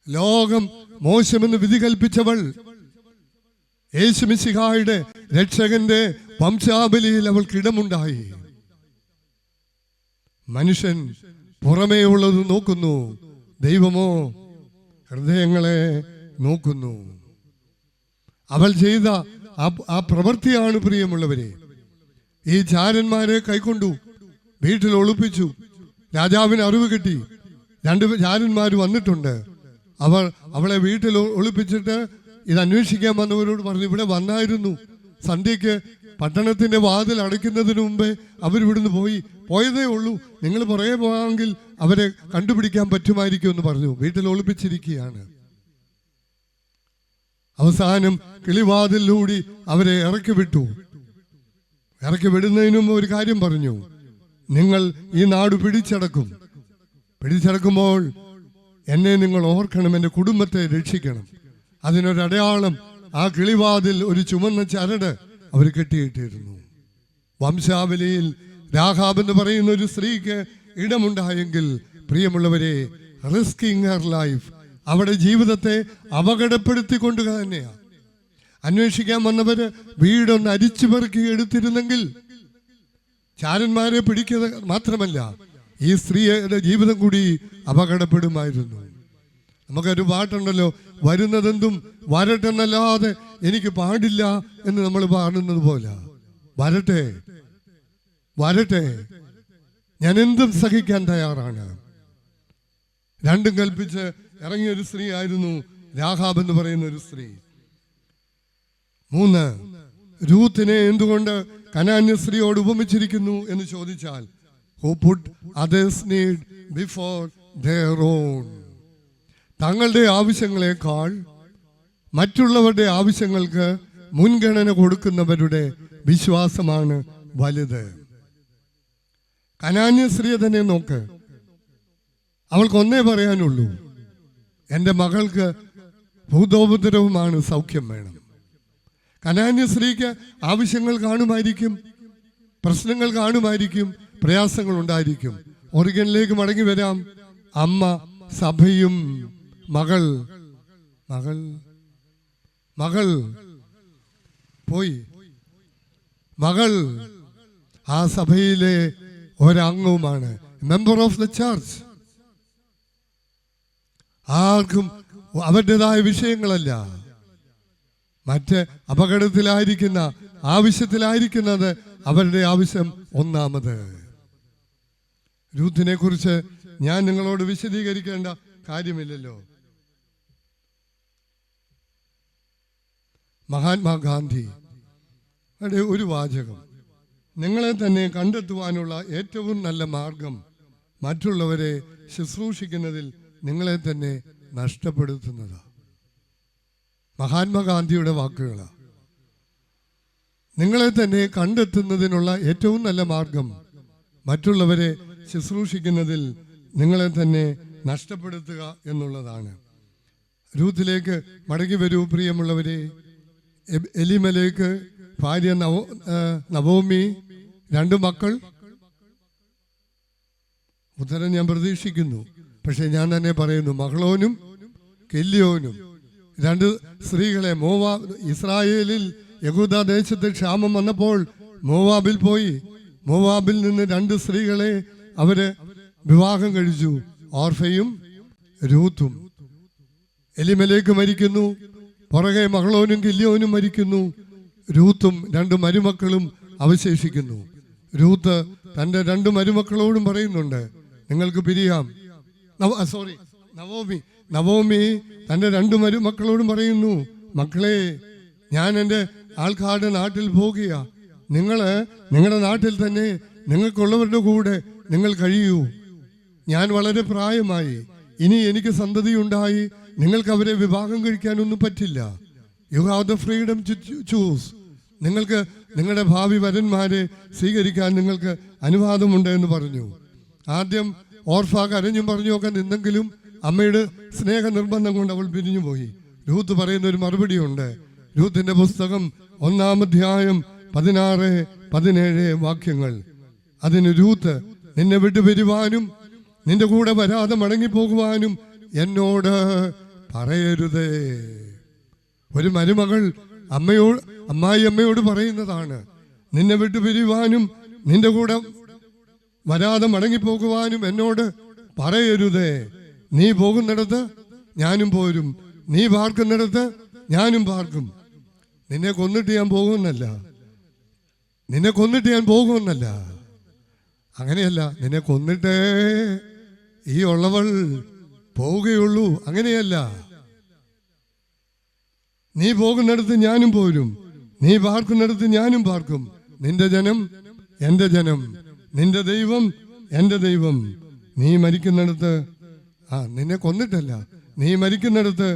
ലോകം മോശമെന്ന് വിധി കൽപ്പിച്ചവൾ യേശുമിശിഹായുടെ രക്ഷകന്റെ വംശാവലിയിൽ അവൾക്ക് ഇടമുണ്ടായി. മനുഷ്യൻ പുറമേ ഉള്ളത് നോക്കുന്നു, ദൈവമോ ഹൃദയങ്ങളെ നോക്കുന്നു. അവൾ ചെയ്ത ആ പ്രവൃത്തിയാണ് പ്രിയമുള്ളവരെ. ഈ ചാരന്മാരെ കൈക്കൊണ്ടു, വീട്ടിൽ ഒളിപ്പിച്ചു. രാജാവിന് അറിവ് കിട്ടി, 2 ചാരന്മാർ വന്നിട്ടുണ്ട്. അവളെ വീട്ടിൽ ഒളിപ്പിച്ചിട്ട് ഇത് അന്വേഷിക്കാൻ വന്നവരോട് പറഞ്ഞു, ഇവിടെ വന്നായിരുന്നു, സന്ധ്യയ്ക്ക് പട്ടണത്തിന്റെ വാതിൽ അടയ്ക്കുന്നതിന് മുമ്പേ അവരിവിടുന്ന് പോയതേ ഉള്ളൂ, നിങ്ങൾ പുറകെ പോകാമെങ്കിൽ അവരെ കണ്ടുപിടിക്കാൻ പറ്റുമായിരിക്കും എന്ന് പറഞ്ഞു. വീട്ടിൽ ഒളിപ്പിച്ചിരിക്കുകയാണ്. അവസാനം കിളിവാതിലൂടി അവരെ ഇറക്കി വിട്ടു. ഇറക്കി വിടുന്നതിന് മുമ്പ് ഒരു കാര്യം പറഞ്ഞു, നിങ്ങൾ ഈ നാട് പിടിച്ചടക്കുമ്പോൾ എന്നെ നിങ്ങൾ ഓർക്കണം, എൻ്റെ കുടുംബത്തെ രക്ഷിക്കണം. അതിനൊരടയാളം ആ കിളിവാതിൽ ഒരു ചുമന്ന ചരട് അവർ കെട്ടിയിട്ടിരുന്നു. വംശാവലിയിൽ രാഹാബ് എന്ന് പറയുന്ന ഒരു സ്ത്രീക്ക് ഇടമുണ്ടായെങ്കിൽ പ്രിയമുള്ളവരെ, റിസ്കിങ് ഹർ ലൈഫ്, അവിടെ ജീവിതത്തെ അപകടപ്പെടുത്തിക്കൊണ്ട് തന്നെയാണ്. അന്വേഷിക്കാൻ വന്നവര് വീടൊന്ന് അരിച്ചു പെറുക്കി എടുത്തിരുന്നെങ്കിൽ ചാരന്മാരെ പിടിക്കുക മാത്രമല്ല, ഈ സ്ത്രീയുടെ ജീവിതം കൂടി അപകടപ്പെടുമായിരുന്നു. നമുക്കൊരു പാട്ടുണ്ടല്ലോ, വരുന്നതെന്തും വരട്ടെന്നല്ലാതെ എനിക്ക് പാടില്ല എന്ന് നമ്മൾ പാടുന്നത് പോലെ. വരട്ടെ, ഞാൻ എന്തും സഹിക്കാൻ തയ്യാറാണ്. രണ്ടും കൽപ്പിച്ച് ഇറങ്ങിയൊരു സ്ത്രീ ആയിരുന്നു രാഹാബ് എന്ന് പറയുന്ന ഒരു സ്ത്രീ. 3, രൂത്തിനെ എന്തുകൊണ്ട് കനാന്യ സ്ത്രീയോട് ഉപമിച്ചിരിക്കുന്നു എന്ന് ചോദിച്ചാൽ, who put others' need before their own. തങ്ങളുടെ ആവശ്യങ്ങളെക്കാൾ മറ്റുള്ളവരുടെ ആവശ്യങ്ങൾക്ക് മുൻഗണന കൊടുക്കുന്നവരുടെ വിശ്വാസമാണ് വലുത്. കനാന്യ സ്ത്രീയെ തന്നെ നോക്ക്, അവൾക്കൊന്നേ പറയാനുള്ളൂ, എൻ്റെ മകൾക്ക് ഭൂതോപദ്രവമാണ്, സൗഖ്യം വേണം. കനാന്യ സ്ത്രീക്ക് ആവശ്യങ്ങൾ കാണുമായിരിക്കും, പ്രശ്നങ്ങൾ കാണുമായിരിക്കും, പ്രയാസങ്ങൾ ഉണ്ടായിരിക്കും. ഒറിഗനിലേക്ക് മടങ്ങി വരാം. അമ്മ, സഭയും മകൾ പോയി. മകൾ ആ സഭയിലെ ഒരംഗവുമാണ്, മെമ്പർ ഓഫ് ദ ചർച്ച്. ആർക്കും അവരുടേതായ വിഷയങ്ങളല്ല, മറ്റ് അപകടത്തിലായിരിക്കുന്ന, ആവശ്യത്തിലായിരിക്കുന്നത് അവരുടെ ആവശ്യം ഒന്നാമത്. രൂത്തിനെ കുറിച്ച് ഞാൻ നിങ്ങളോട് വിശദീകരിക്കേണ്ട കാര്യമില്ലല്ലോ. മഹാത്മാഗാന്ധി ഒരു വാചകം, നിങ്ങളെ തന്നെ കണ്ടെത്തുവാനുള്ള ഏറ്റവും നല്ല മാർഗം മറ്റുള്ളവരെ ശുശ്രൂഷിക്കുന്നതിൽ നിങ്ങളെ തന്നെ നഷ്ടപ്പെടുത്തുന്നതാണ്. മഹാത്മാഗാന്ധിയുടെ വാക്കുകളാണ്. നിങ്ങളെ തന്നെ കണ്ടെത്തുന്നതിനുള്ള ഏറ്റവും നല്ല മാർഗം മറ്റുള്ളവരെ ശുശ്രൂഷിക്കുന്നതിൽ നിങ്ങളെ തന്നെ നഷ്ടപ്പെടുത്തുക എന്നുള്ളതാണ്. രൂത്തിലേക്ക് മടങ്ങി വരൂ പ്രിയമുള്ളവരെ. എലിമലേക്ക് ഭാര്യ നവോമി, 2 മക്കൾ. ഉത്തരം ഞാൻ പ്രതീക്ഷിക്കുന്നു, പക്ഷെ ഞാൻ തന്നെ പറയുന്നു, മഹ്ലോനും കെല്യോനും 2 സ്ത്രീകളെ ഇസ്രായേലിൽ യഹൂദ ദേശത്ത് ക്ഷാമം വന്നപ്പോൾ മോവാബിൽ പോയി. മോവാബിൽ നിന്ന് 2 സ്ത്രീകളെ അവര് വിവാഹം കഴിച്ചു, ഓർഫയും രൂത്തും. എലിമലേക്ക് മരിക്കുന്നു, പുറകെ മഹ്ലോനും കില്യോനും മരിക്കുന്നു, രൂത്തും 2 മരുമക്കളും അവശേഷിക്കുന്നു. രൂത്ത് തൻ്റെ 2 മരുമക്കളോടും പറയുന്നുണ്ട്, നിങ്ങൾക്ക് പിരിയാം. നവോമി തൻ്റെ 2 മരുമക്കളോടും പറയുന്നു, മക്കളെ, ഞാൻ എൻ്റെ ആൾക്കാരുടെ നാട്ടിൽ പോകുക, നിങ്ങളുടെ നാട്ടിൽ തന്നെ നിങ്ങൾക്കുള്ളവരുടെ കൂടെ നിങ്ങൾ കഴിയൂ. ഞാൻ വളരെ പ്രായമായി, ഇനി എനിക്ക് സന്തതി ഉണ്ടായി, നിങ്ങൾക്ക് അവരെ വിവാഹം കഴിക്കാനൊന്നും പറ്റില്ല. You have the freedom to choose. നിങ്ങൾക്ക് നിങ്ങളുടെ ഭാവി വരന്മാരെ സ്വീകരിക്കാൻ നിങ്ങൾക്ക് അനുവാദമുണ്ട് എന്ന് പറഞ്ഞു. ആദ്യം ഓർഫ കരഞ്ഞും പറഞ്ഞുമൊക്കെ നിന്നെങ്കിലും അമ്മയുടെ സ്നേഹ നിർബന്ധം കൊണ്ട് അവൾ പിരിഞ്ഞുപോയി. രൂത്ത് പറയുന്ന ഒരു മറുപടിയുണ്ട്. രൂത്തിന്റെ പുസ്തകം 1-ാം അധ്യായം 16-17 വാക്യങ്ങൾ. അതിന് രൂത്ത്, നിന്നെ വിട്ടുപിരിവാനും നിന്റെ കൂടെ വരാതെ മടങ്ങിപ്പോകുവാനും എന്നോട് പറയരുതേ. ഒരു മരുമകൾ അമ്മായിയമ്മയോട് പറയുന്നതാണ്, നിന്നെ വിട്ടുപിരിവാനും നിന്റെ കൂടെ വരാതെ മടങ്ങിപ്പോകുവാനും എന്നോട് പറയരുതേ. നീ പോകുന്നിടത്ത് ഞാനും പോരും, നീ പാർക്കുന്നിടത്ത് ഞാനും പാർക്കും. നിന്നെ കൊന്നിട്ട് ഞാൻ പോകുമെന്നല്ല, അങ്ങനെയല്ല, നിന്നെ കൊന്നിട്ടേ ഈ ഉള്ളവൾ പോവുകയുള്ളൂ, അങ്ങനെയല്ല. നീ പോകുന്നിടത്ത് ഞാനും പോരും, നീ പാർക്കുന്നിടത്ത് ഞാനും പാർക്കും. നിന്റെ ജനം എൻ്റെ ജനം, നിന്റെ ദൈവം എൻ്റെ ദൈവം. നീ മരിക്കുന്നിടത്ത്, നിന്നെ കൊന്നിട്ടല്ല, നീ മരിക്കുന്നിടത്ത്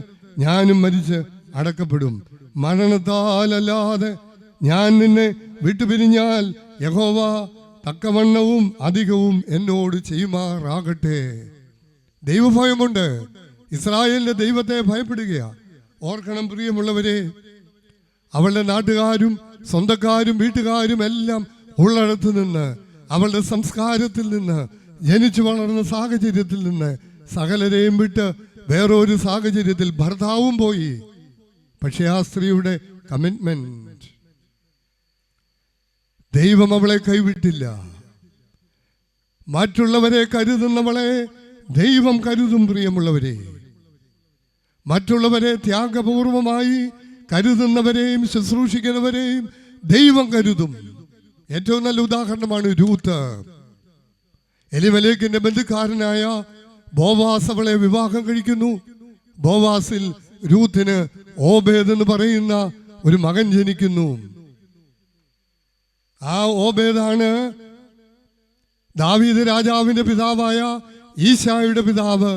ഞാനും മരിച്ച് അടക്കപ്പെടും. മരണത്താലല്ലാതെ ഞാൻ നിന്നെ വിട്ടുപിരിഞ്ഞാൽ യഹോവ തക്കവണ്ണവും അധികവും എന്നോട് ചെയ്യുമാറാകട്ടെ. ദൈവഭയമുണ്ട്. ഇസ്രായേലിന്റെ ദൈവത്തെ ഭയപ്പെടുകയാ. ഓർക്കണം പ്രിയമുള്ളവരെ, അവളുടെ നാട്ടുകാരും സ്വന്തക്കാരും വീട്ടുകാരും എല്ലാം ഉള്ളിടത്ത് നിന്ന്, അവളുടെ സംസ്കാരത്തിൽ നിന്ന്, ജനിച്ചു വളർന്ന സാഹചര്യത്തിൽ നിന്ന് സകലരെയും വിട്ട് വേറൊരു സാഹചര്യത്തിൽ ഭർത്താവും പോയി. പക്ഷെ ആ സ്ത്രീയുടെ കമ്മിറ്റ്മെന്റ്, ദൈവം അവളെ കൈവിട്ടില്ല. മറ്റുള്ളവരെ കരുതുന്നവളെ ദൈവം കരുതും. പ്രിയമുള്ളവരെ, മറ്റുള്ളവരെ ത്യാഗപൂർവമായി കരുതുന്നവരെയും ശുശ്രൂഷിക്കുന്നവരെയും ദൈവം കരുതും. ഏറ്റവും നല്ല ഉദാഹരണമാണ് രൂത്ത്. എലിമലേക്കിന്റെ ബന്ധുക്കാരനായ ബോവാസ് അവളെ വിവാഹം കഴിക്കുന്നു. ബോവാസിൽ രൂത്തിന് ഓബേദ് എന്ന് പറയുന്ന ഒരു മകൻ ജനിക്കുന്നു. ആ ഓബേദാണ് ദാവീദ് രാജാവിന്റെ പിതാവായ ഈശായുടെ പിതാവ്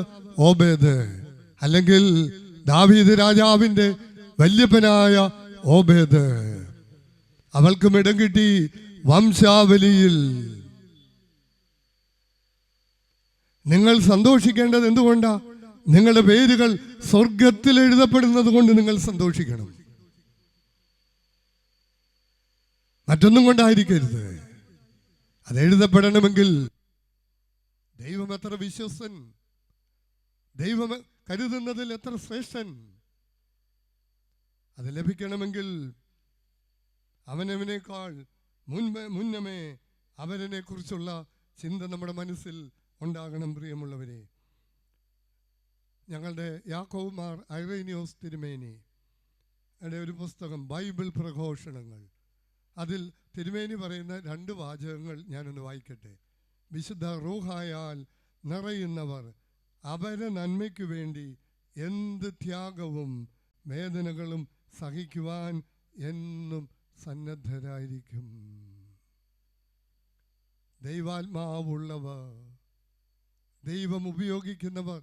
ഓബേദ്, അല്ലെങ്കിൽ ദാവീദ് രാജാവിന്റെ വല്യപ്പനായ ഓബേദ്. അവൾക്കും ഇടം കിട്ടി വംശാവലിയിൽ. നിങ്ങൾ സന്തോഷിക്കേണ്ടത് എന്തുകൊണ്ടാ? നിങ്ങളുടെ പേരുകൾ സ്വർഗത്തിൽ എഴുതപ്പെടുന്നത് കൊണ്ട് നിങ്ങൾ സന്തോഷിക്കണം. മറ്റൊന്നും കൊണ്ടായിരിക്കരുത്. അത് എഴുതപ്പെടണമെങ്കിൽ ദൈവം എത്ര വിശ്വസ്തൻ, ദൈവം കരുതുന്നതിൽ എത്ര ശ്രേഷ്ഠൻ. അത് ലഭിക്കണമെങ്കിൽ അവനവനേക്കാൾ മുന്നമേ അവനെ കുറിച്ചുള്ള ചിന്ത നമ്മുടെ മനസ്സിൽ ഉണ്ടാകണം. പ്രിയമുള്ളവരെ, ഞങ്ങളുടെ യാക്കോബ് മാർ ഐറേനിയോസ് തിരുമേനി ഒരു പുസ്തകം ബൈബിൾ പ്രഘോഷണങ്ങൾ, അതിൽ തിരുമേനി പറയുന്ന 2 വാചകങ്ങൾ ഞാനൊന്ന് വായിക്കട്ടെ. വിശുദ്ധ റൂഹായാൽ നിറയുന്നവർ അവരെ നന്മയ്ക്കു വേണ്ടി എന്ത് ത്യാഗവും വേദനകളും സഹിക്കുവാൻ എന്നും സന്നദ്ധരായിരിക്കും. ദൈവാത്മാവുള്ളവർ, ദൈവം ഉപയോഗിക്കുന്നവർ,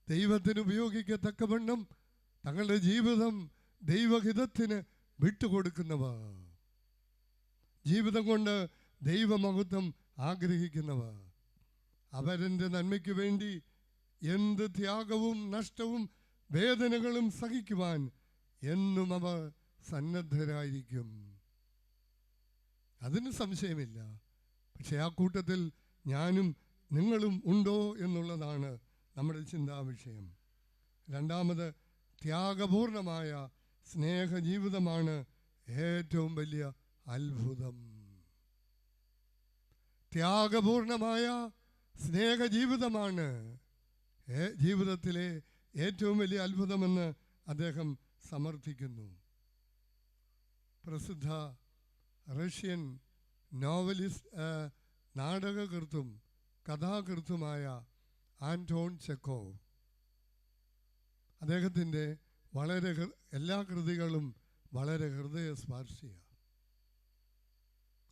ദൈവത്തിന് ഉപയോഗിക്കത്തക്കവണ്ണം തങ്ങളുടെ ജീവിതം ദൈവഹിതത്തിന് വിട്ടുകൊടുക്കുന്നവർ, ജീവിതം കൊണ്ട് ദൈവമഹത്വം ആഗ്രഹിക്കുന്നവർ, അവരുടെ നന്മയ്ക്ക് വേണ്ടി എന്ത് ത്യാഗവും നഷ്ടവും വേദനകളും സഹിക്കുവാൻ എന്നും അവർ സന്നദ്ധരായിരിക്കും. അതിന് സംശയമില്ല. പക്ഷെ ആ കൂട്ടത്തിൽ ഞാനും നിങ്ങളും ഉണ്ടോ എന്നുള്ളതാണ് നമ്മുടെ ചിന്താവിഷയം. രണ്ടാമത്, ത്യാഗപൂർണമായ സ്നേഹജീവിതമാണ് ഏറ്റവും വലിയ അത്ഭുതം. ത്യാഗപൂർണമായ സ്നേഹജീവിതമാണ് ജീവിതത്തിലെ ഏറ്റവും വലിയ അത്ഭുതമെന്ന് അദ്ദേഹം സമർത്ഥിക്കുന്നു. പ്രസിദ്ധ റഷ്യൻ നോവലിസ്റ്റ്, നാടകകൃത്തും കഥാകൃത്തുമായ ആന്റോൺ ചെക്കോവ്, അദ്ദേഹത്തിൻ്റെ എല്ലാ കൃതികളും വളരെ ഹൃദയസ്പർശിയ,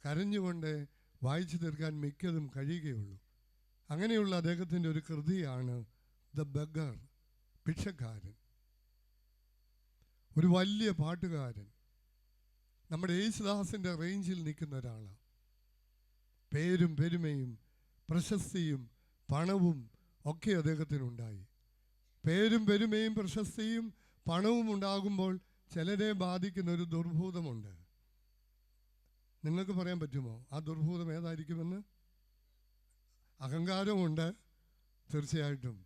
കരഞ്ഞുകൊണ്ട് വായിച്ചു തീർക്കാൻ മിക്കതും കഴിയുകയുള്ളൂ. അങ്ങനെയുള്ള അദ്ദേഹത്തിൻ്റെ ഒരു കൃതിയാണ് ദ ബഗർ, ഭിക്ഷക്കാരൻ. ഒരു വലിയ പാട്ടുകാരൻ, നമ്മുടെ യേശുദാസിൻ്റെ റേഞ്ചിൽ നിൽക്കുന്ന ഒരാളാണ്. പേരും പെരുമയും പ്രശസ്തിയും പണവും ഒക്കെ അദ്ദേഹത്തിനുണ്ടായി. പേരും പെരുമയും പ്രശസ്തിയും പണവും ഉണ്ടാകുമ്പോൾ ചിലരെ ബാധിക്കുന്ന ഒരു ദുർഭൂതമുണ്ട്. നിങ്ങൾക്ക് പറയാൻ പറ്റുമോ ആ ദുർഭൂതം ഏതായിരിക്കുമെന്ന്? അഹങ്കാരമുണ്ട്, തീർച്ചയായിട്ടും.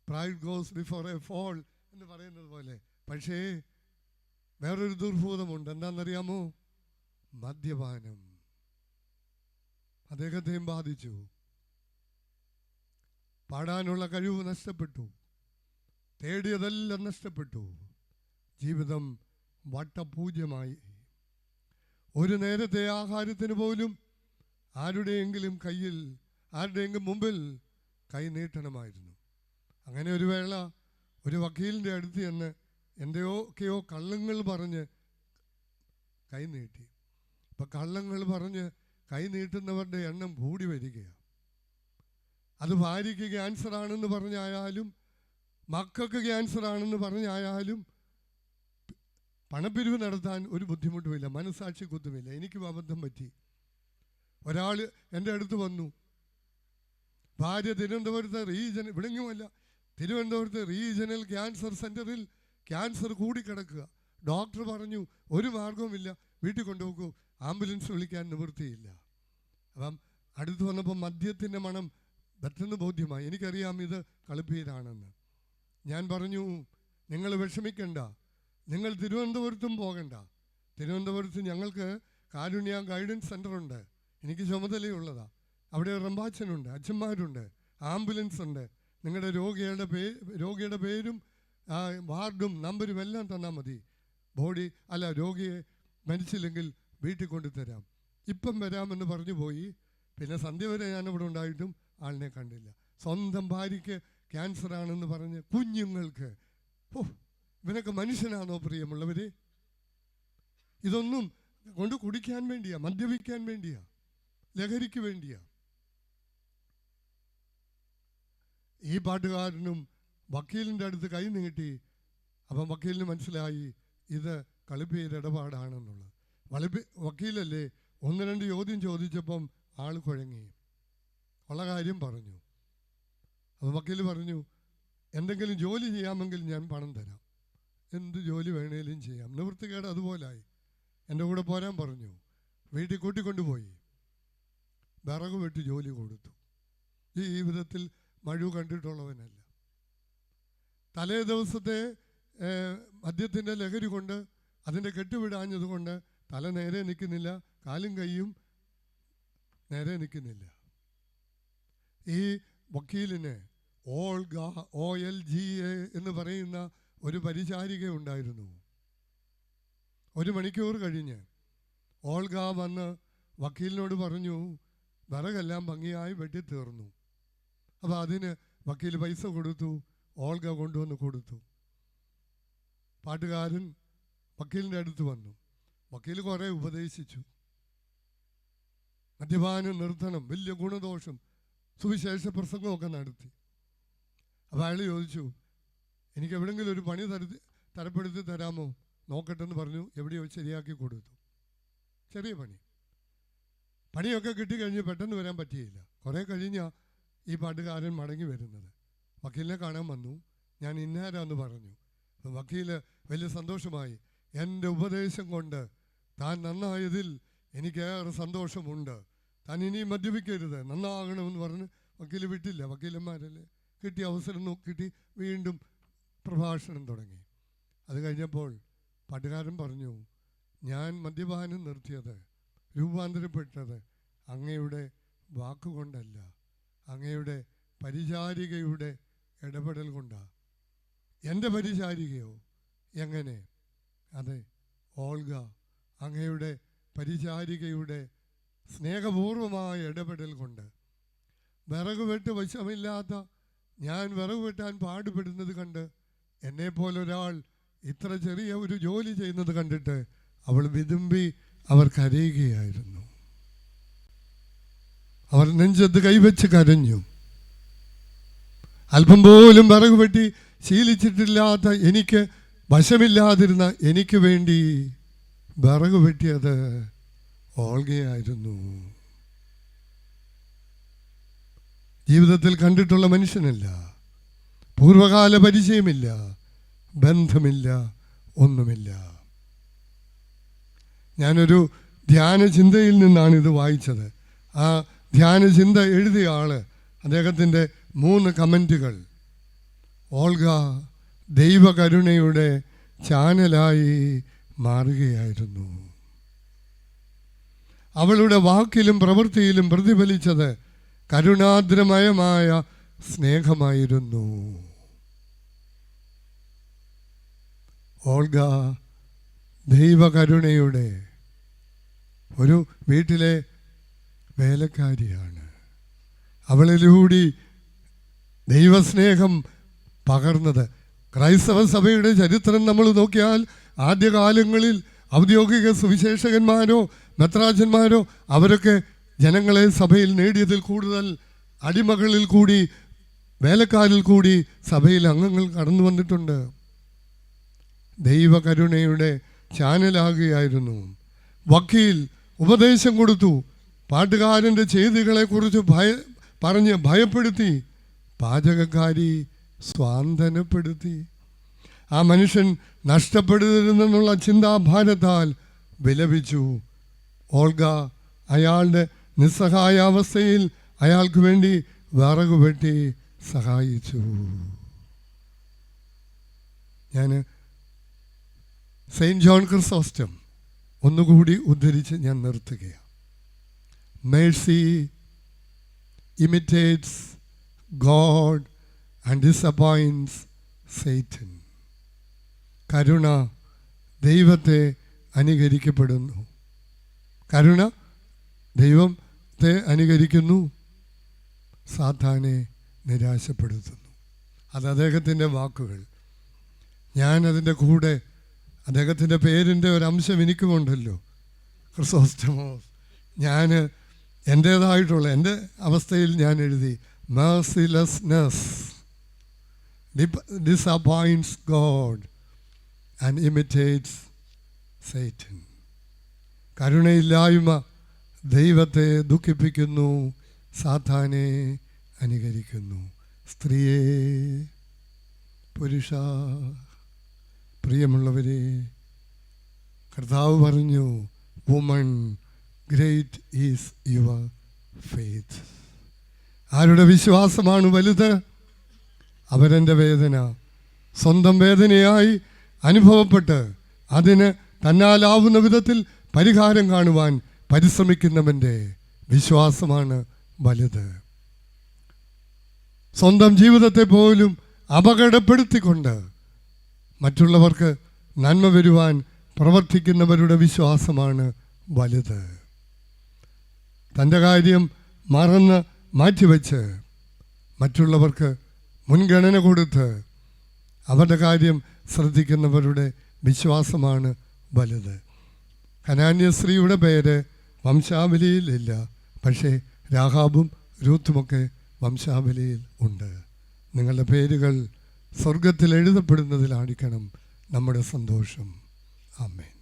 Pride goes before a fall എന്ന് പറയുന്നത് പോലെ. പക്ഷേ വേറൊരു ദുർഭൂതമുണ്ട്. എന്താണെന്നറിയാമോ? മദ്യപാനം അദ്ദേഹത്തെയും ബാധിച്ചു. പാടാനുള്ള കഴിവ് നഷ്ടപ്പെട്ടു, തേടിയതെല്ലാം നഷ്ടപ്പെട്ടു. ജീവിതം വട്ടപൂജ്യമായി. ഒരു നേരത്തെ ആഹാരത്തിന് പോലും ആരുടെയെങ്കിലും കയ്യിൽ, ആരുടെയെങ്കിലും മുമ്പിൽ കൈ നീട്ടണമായിരുന്നു. അങ്ങനെ ഒരു വേള ഒരു വക്കീലിൻ്റെ അടുത്ത് ചെന്ന് എന്തൊക്കെയോ കള്ളങ്ങൾ പറഞ്ഞ് കൈ നീട്ടി. ഇപ്പം കള്ളങ്ങൾ പറഞ്ഞ് കൈ നീട്ടുന്നവരുടെ എണ്ണം കൂടി വരികയാണ്. അത് ഭാര്യയ്ക്ക് ക്യാൻസർ ആണെന്ന് പറഞ്ഞായാലും, മക്കൾക്ക് ക്യാൻസർ ആണെന്ന് പറഞ്ഞായാലും, പണപ്പിരിവ് നടത്താൻ ഒരു ബുദ്ധിമുട്ടുമില്ല, മനസാക്ഷി കുത്തുമില്ല. എനിക്കും അബദ്ധം പറ്റി. ഒരാൾ എൻ്റെ അടുത്ത് വന്നു, ഭാര്യ തിരുവനന്തപുരത്ത് ഇവിടെങ്ങുമല്ല, തിരുവനന്തപുരത്ത് റീജിയണൽ ക്യാൻസർ സെൻ്ററിൽ ക്യാൻസർ കൂടിക്കിടക്കുക. ഡോക്ടർ പറഞ്ഞു ഒരു മാർഗവുമില്ല, വീട്ടിൽ കൊണ്ടുപോകൂ, ആംബുലൻസ് വിളിക്കാൻ നിവൃത്തിയില്ല. അപ്പം അടുത്ത് വന്നപ്പോൾ മദ്യത്തിൻ്റെ മണം പെട്ടെന്ന് ബോധ്യമായി. എനിക്കറിയാം ഇത് കളിപ്പീരാണെന്ന്. ഞാൻ പറഞ്ഞു, നിങ്ങൾ വിഷമിക്കണ്ട, നിങ്ങൾ തിരുവനന്തപുരത്തും പോകണ്ട. തിരുവനന്തപുരത്ത് ഞങ്ങൾക്ക് കാരുണ്യ ഗൈഡൻസ് സെൻ്ററുണ്ട്, എനിക്ക് ചുമതലയുള്ളതാണ്. അവിടെ റമ്പാച്ചനുണ്ട്, അച്ഛന്മാരുണ്ട്, ആംബുലൻസ് ഉണ്ട്. നിങ്ങളുടെ രോഗിയുടെ പേരും വാർഡും നമ്പരും എല്ലാം തന്നാൽ മതി. രോഗിയെ മരിച്ചില്ലെങ്കിൽ വീട്ടിൽ കൊണ്ടുതരാം, ഇപ്പം വരാമെന്ന് പറഞ്ഞു പോയി. പിന്നെ സന്ധ്യ വരെ ഞാനിവിടെ ഉണ്ടായിട്ടും ആളിനെ കണ്ടില്ല. സ്വന്തം ഭാര്യയ്ക്ക് ക്യാൻസർ ആണെന്ന് പറഞ്ഞ് കുഞ്ഞുങ്ങൾക്ക്, ഇവനൊക്കെ മനുഷ്യനാണോ പ്രിയമുള്ളവരെ? ഇതൊന്നും കൊണ്ട് കുടിക്കാൻ വേണ്ടിയാ, മദ്യപിക്കാൻ വേണ്ടിയാ, ലഹരിക്ക് വേണ്ടിയാ. ഈ പാട്ടുകാരനും വക്കീലിൻ്റെ അടുത്ത് കൈ നീട്ടി. അപ്പം വക്കീലിന് മനസ്സിലായി ഇത് കളിപ്പീരിടപാടാണെന്നുള്ളത്. വക്കീലല്ലേ, 1-2 ചോദ്യം ചോദിച്ചപ്പം ആൾ കുഴങ്ങി, ഉള്ള കാര്യം പറഞ്ഞു. അപ്പം വക്കീൽ പറഞ്ഞു, എന്തെങ്കിലും ജോലി ചെയ്യാമെങ്കിൽ ഞാൻ പണം തരാം, എന്ത് ജോലി വേണേലും ചെയ്യാം. നിവൃത്തികേട് അതുപോലായി. എൻ്റെ കൂടെ പോരാൻ പറഞ്ഞു. വീട്ടിൽ കൂട്ടിക്കൊണ്ടുപോയി, വിറക് വെട്ടി ജോലി കൊടുത്തു. ഈ ജീവിതത്തിൽ മഴു കണ്ടിട്ടുള്ളവനല്ല. തലേ ദിവസത്തെ മദ്യത്തിൻ്റെ ലഹരി കൊണ്ട്, അതിൻ്റെ കെട്ടുവിടാഞ്ഞതുകൊണ്ട് തല നേരെ നിൽക്കുന്നില്ല, കാലും കൈയും നേരെ നിൽക്കുന്നില്ല. ഈ വക്കീലിന് OLGA എന്ന് പറയുന്ന ഒരു പരിചാരിക ഉണ്ടായിരുന്നു. 1 മണിക്കൂർ കഴിഞ്ഞ് ഓൾഗ വന്ന് വക്കീലിനോട് പറഞ്ഞു, വിറകെല്ലാം ഭംഗിയായി വെട്ടിത്തീർന്നു. അപ്പോൾ അതിന് വക്കീൽ പൈസ കൊടുത്തു, ഓൾഗ കൊണ്ടുവന്ന് കൊടുത്തു. പാട്ടുകാരൻ വക്കീലിൻ്റെ അടുത്ത് വന്നു. വക്കീൽ കുറേ ഉപദേശിച്ചു, മദ്യപാനം നിർത്തണം, വലിയ ഗുണദോഷം, സുവിശേഷ പ്രസംഗമൊക്കെ നടത്തി. അപ്പോൾ അയാൾ ചോദിച്ചു, എനിക്ക് എവിടെയെങ്കിലും ഒരു പണി തരപ്പെടുത്തി തരാമോ നോക്കട്ടെന്ന് പറഞ്ഞു. എവിടെയോ ശരിയാക്കി കൊടുത്തു. ചെറിയ പണിയൊക്കെ കിട്ടിക്കഴിഞ്ഞ് പെട്ടെന്ന് വരാൻ പറ്റിയില്ല. കുറേ കഴിഞ്ഞാൽ ഈ പാട്ടുകാരൻ മടങ്ങി വരുന്നത്. വക്കീലിനെ കാണാൻ വന്നു. ഞാൻ ഇന്നാരാന്ന് പറഞ്ഞു. വക്കീൽ വലിയ സന്തോഷമായി. എൻ്റെ ഉപദേശം കൊണ്ട് താൻ നന്നായതിൽ എനിക്കേറെ സന്തോഷമുണ്ട്, താൻ ഇനിയും മദ്യപിക്കരുത്, നന്നാകണമെന്ന് പറഞ്ഞ് വക്കീൽ വിട്ടില്ല. വക്കീലന്മാരല്ലേ, കിട്ടിയ അവസരം നോക്കിയിട്ട് വീണ്ടും പ്രഭാഷണം തുടങ്ങി. അത് കഴിഞ്ഞപ്പോൾ പാട്ടുകാരൻ പറഞ്ഞു, ഞാൻ മദ്യപാനം നിർത്തിയത്, രൂപാന്തരപ്പെട്ടത് അങ്ങയുടെ വാക്കുകൊണ്ടല്ല, അങ്ങയുടെ പരിചാരികയുടെ ഇടപെടൽ കൊണ്ടാണ്. എൻ്റെ പരിചാരികയോ? എങ്ങനെ? അതെ, ഓൾഗ, അങ്ങയുടെ പരിചാരികയുടെ സ്നേഹപൂർവമായ ഇടപെടൽ കൊണ്ട്. വിറക് വെട്ട് വശമില്ലാത്ത ഞാൻ വിറക് വെട്ടാൻ പാടുപെടുന്നത് കണ്ട് എന്നെപ്പോലൊരാൾ ഇത്ര ചെറിയ ഒരു ജോലി ചെയ്യുന്നത് കണ്ടിട്ട് അവൾ വിതുമ്പി അവർ കരയുകയായിരുന്നു. അവർ നെഞ്ചത്ത് കൈവച്ച് കരഞ്ഞു. അല്പം പോലും വിറക് വെട്ടി ശീലിച്ചിട്ടില്ലാത്ത എനിക്ക്, വശമില്ലാതിരുന്ന എനിക്ക് വേണ്ടി വിറക് വെട്ടിയത് ഓൾഗയായിരുന്നു. ജീവിതത്തിൽ കണ്ടിട്ടുള്ള മനുഷ്യനല്ല, പൂർവകാല പരിചയമില്ല, ബന്ധമില്ല, ഒന്നുമില്ല. ഞാനൊരു ധ്യാനചിന്തയിൽ നിന്നാണ് ഇത് വായിച്ചത്. ആ ധ്യാനചിന്ത എഴുതിയ ആള്, അദ്ദേഹത്തിൻ്റെ 3 കമൻറ്റുകൾ. ഓൾഗ ദൈവകരുണയുടെ ചാനലായി മാറുകയായിരുന്നു. അവളുടെ വാക്കിലും പ്രവൃത്തിയിലും പ്രതിഫലിച്ചത് കരുണാദ്രമയമായ സ്നേഹമായിരുന്നു. ഓൾഗ ദൈവകരുണയുടെ ഒരു വീട്ടിലെ വേലക്കാരിയാണ്. അവളിലൂടെ ദൈവസ്നേഹം പകർന്നത്. ക്രൈസ്തവ സഭയുടെ ചരിത്രം നമ്മൾ നോക്കിയാൽ ആദ്യകാലങ്ങളിൽ ഔദ്യോഗിക സുവിശേഷകന്മാരോ മെത്രാജന്മാരോ അവരൊക്കെ ജനങ്ങളെ സഭയിൽ നേടിയതിൽ കൂടുതൽ അടിമകളിൽ കൂടി, വേലക്കാരിൽ കൂടി സഭയിൽ അംഗങ്ങൾ കടന്നു വന്നിട്ടുണ്ട്. ദൈവകരുണയുടെ ചാനലാകുകയായിരുന്നു. വക്കീൽ ഉപദേശം കൊടുത്തു, പാട്ടുകാരൻ്റെ ചെയ്തികളെക്കുറിച്ച് പറഞ്ഞ് ഭയപ്പെടുത്തി, പാചകക്കാരി സ്വാന്തനപ്പെടുത്തി. ആ മനുഷ്യൻ നഷ്ടപ്പെടരുതെന്നുള്ള ചിന്താഭാരത്താൽ വിലപിച്ചു. ഓൾഗ അയാളുടെ നിസ്സഹായാവസ്ഥയിൽ അയാൾക്ക് വേണ്ടി വിറക് വെട്ടി സഹായിച്ചു. ഞാൻ സെയിൻറ്റ് ജോൺ ക്രിസോസ്റ്റം ഒന്നുകൂടി ഉദ്ധരിച്ച് ഞാൻ നിർത്തുകയാണ്. Mercy imitates God and disappoints Satan. കരുണ ദൈവത്തെ അനുകരിക്കപ്പെടുന്നു. കരുണ ദൈവത്തെ അനുകരിക്കുന്നു, സാത്താനെ നിരാശപ്പെടുത്തുന്നു. അത് അദ്ദേഹത്തിൻ്റെ വാക്കുകൾ. ഞാൻ അതിൻ്റെ കൂടെ അദ്ദേഹത്തിൻ്റെ പേരിൻ്റെ ഒരംശം എനിക്കുമുണ്ടല്ലോ, ക്രിസോസ്റ്റമോസ്. ഞാൻ എൻ്റേതായിട്ടുള്ള എൻ്റെ അവസ്ഥയിൽ ഞാൻ എഴുതി mercilessness disappoints God and imitates Satan. കരുണയില്ലായ്മ ദൈവത്തെ ദുഃഖിപ്പിക്കുന്നു, സാത്താനെ അനുകരിക്കുന്നു. സ്ത്രീയെ, പുരുഷ, പ്രിയമുള്ളവരെ, കർത്താവ് പറഞ്ഞു, woman great is your faith. ആരുടെ വിശ്വാസമാണ് വലുത്? അവരെൻ്റെ വേദന സ്വന്തം വേദനയായി അനുഭവപ്പെട്ട് അതിന് തന്നാലാവുന്ന വിധത്തിൽ പരിഹാരം കാണുവാൻ പരിശ്രമിക്കുന്നവൻ്റെ വിശ്വാസമാണ് വലുത്. സ്വന്തം ജീവിതത്തെ പോലും അപകടപ്പെടുത്തിക്കൊണ്ട് മറ്റുള്ളവർക്ക് നന്മ വരുവാൻ പ്രവർത്തിക്കുന്നവരുടെ വിശ്വാസമാണ് വലുത്. തൻ്റെ കാര്യം മറന്ന് മാറ്റിവെച്ച് മറ്റുള്ളവർക്ക് മുൻഗണന കൊടുത്ത് അവരുടെ കാര്യം ശ്രദ്ധിക്കുന്നവരുടെ വിശ്വാസമാണ് വലുത്. കനാന്യ സ്ത്രീയുടെ പേര് വംശാവലിയിൽ ഇല്ല, പക്ഷേ രാഹാബും രൂത്തുമൊക്കെ വംശാവലിയിൽ ഉണ്ട്. നിങ്ങളുടെ പേരുകൾ സ്വർഗത്തിൽ എഴുതപ്പെടുന്നതിലായിരിക്കണം നമ്മുടെ സന്തോഷം. ആമേൻ.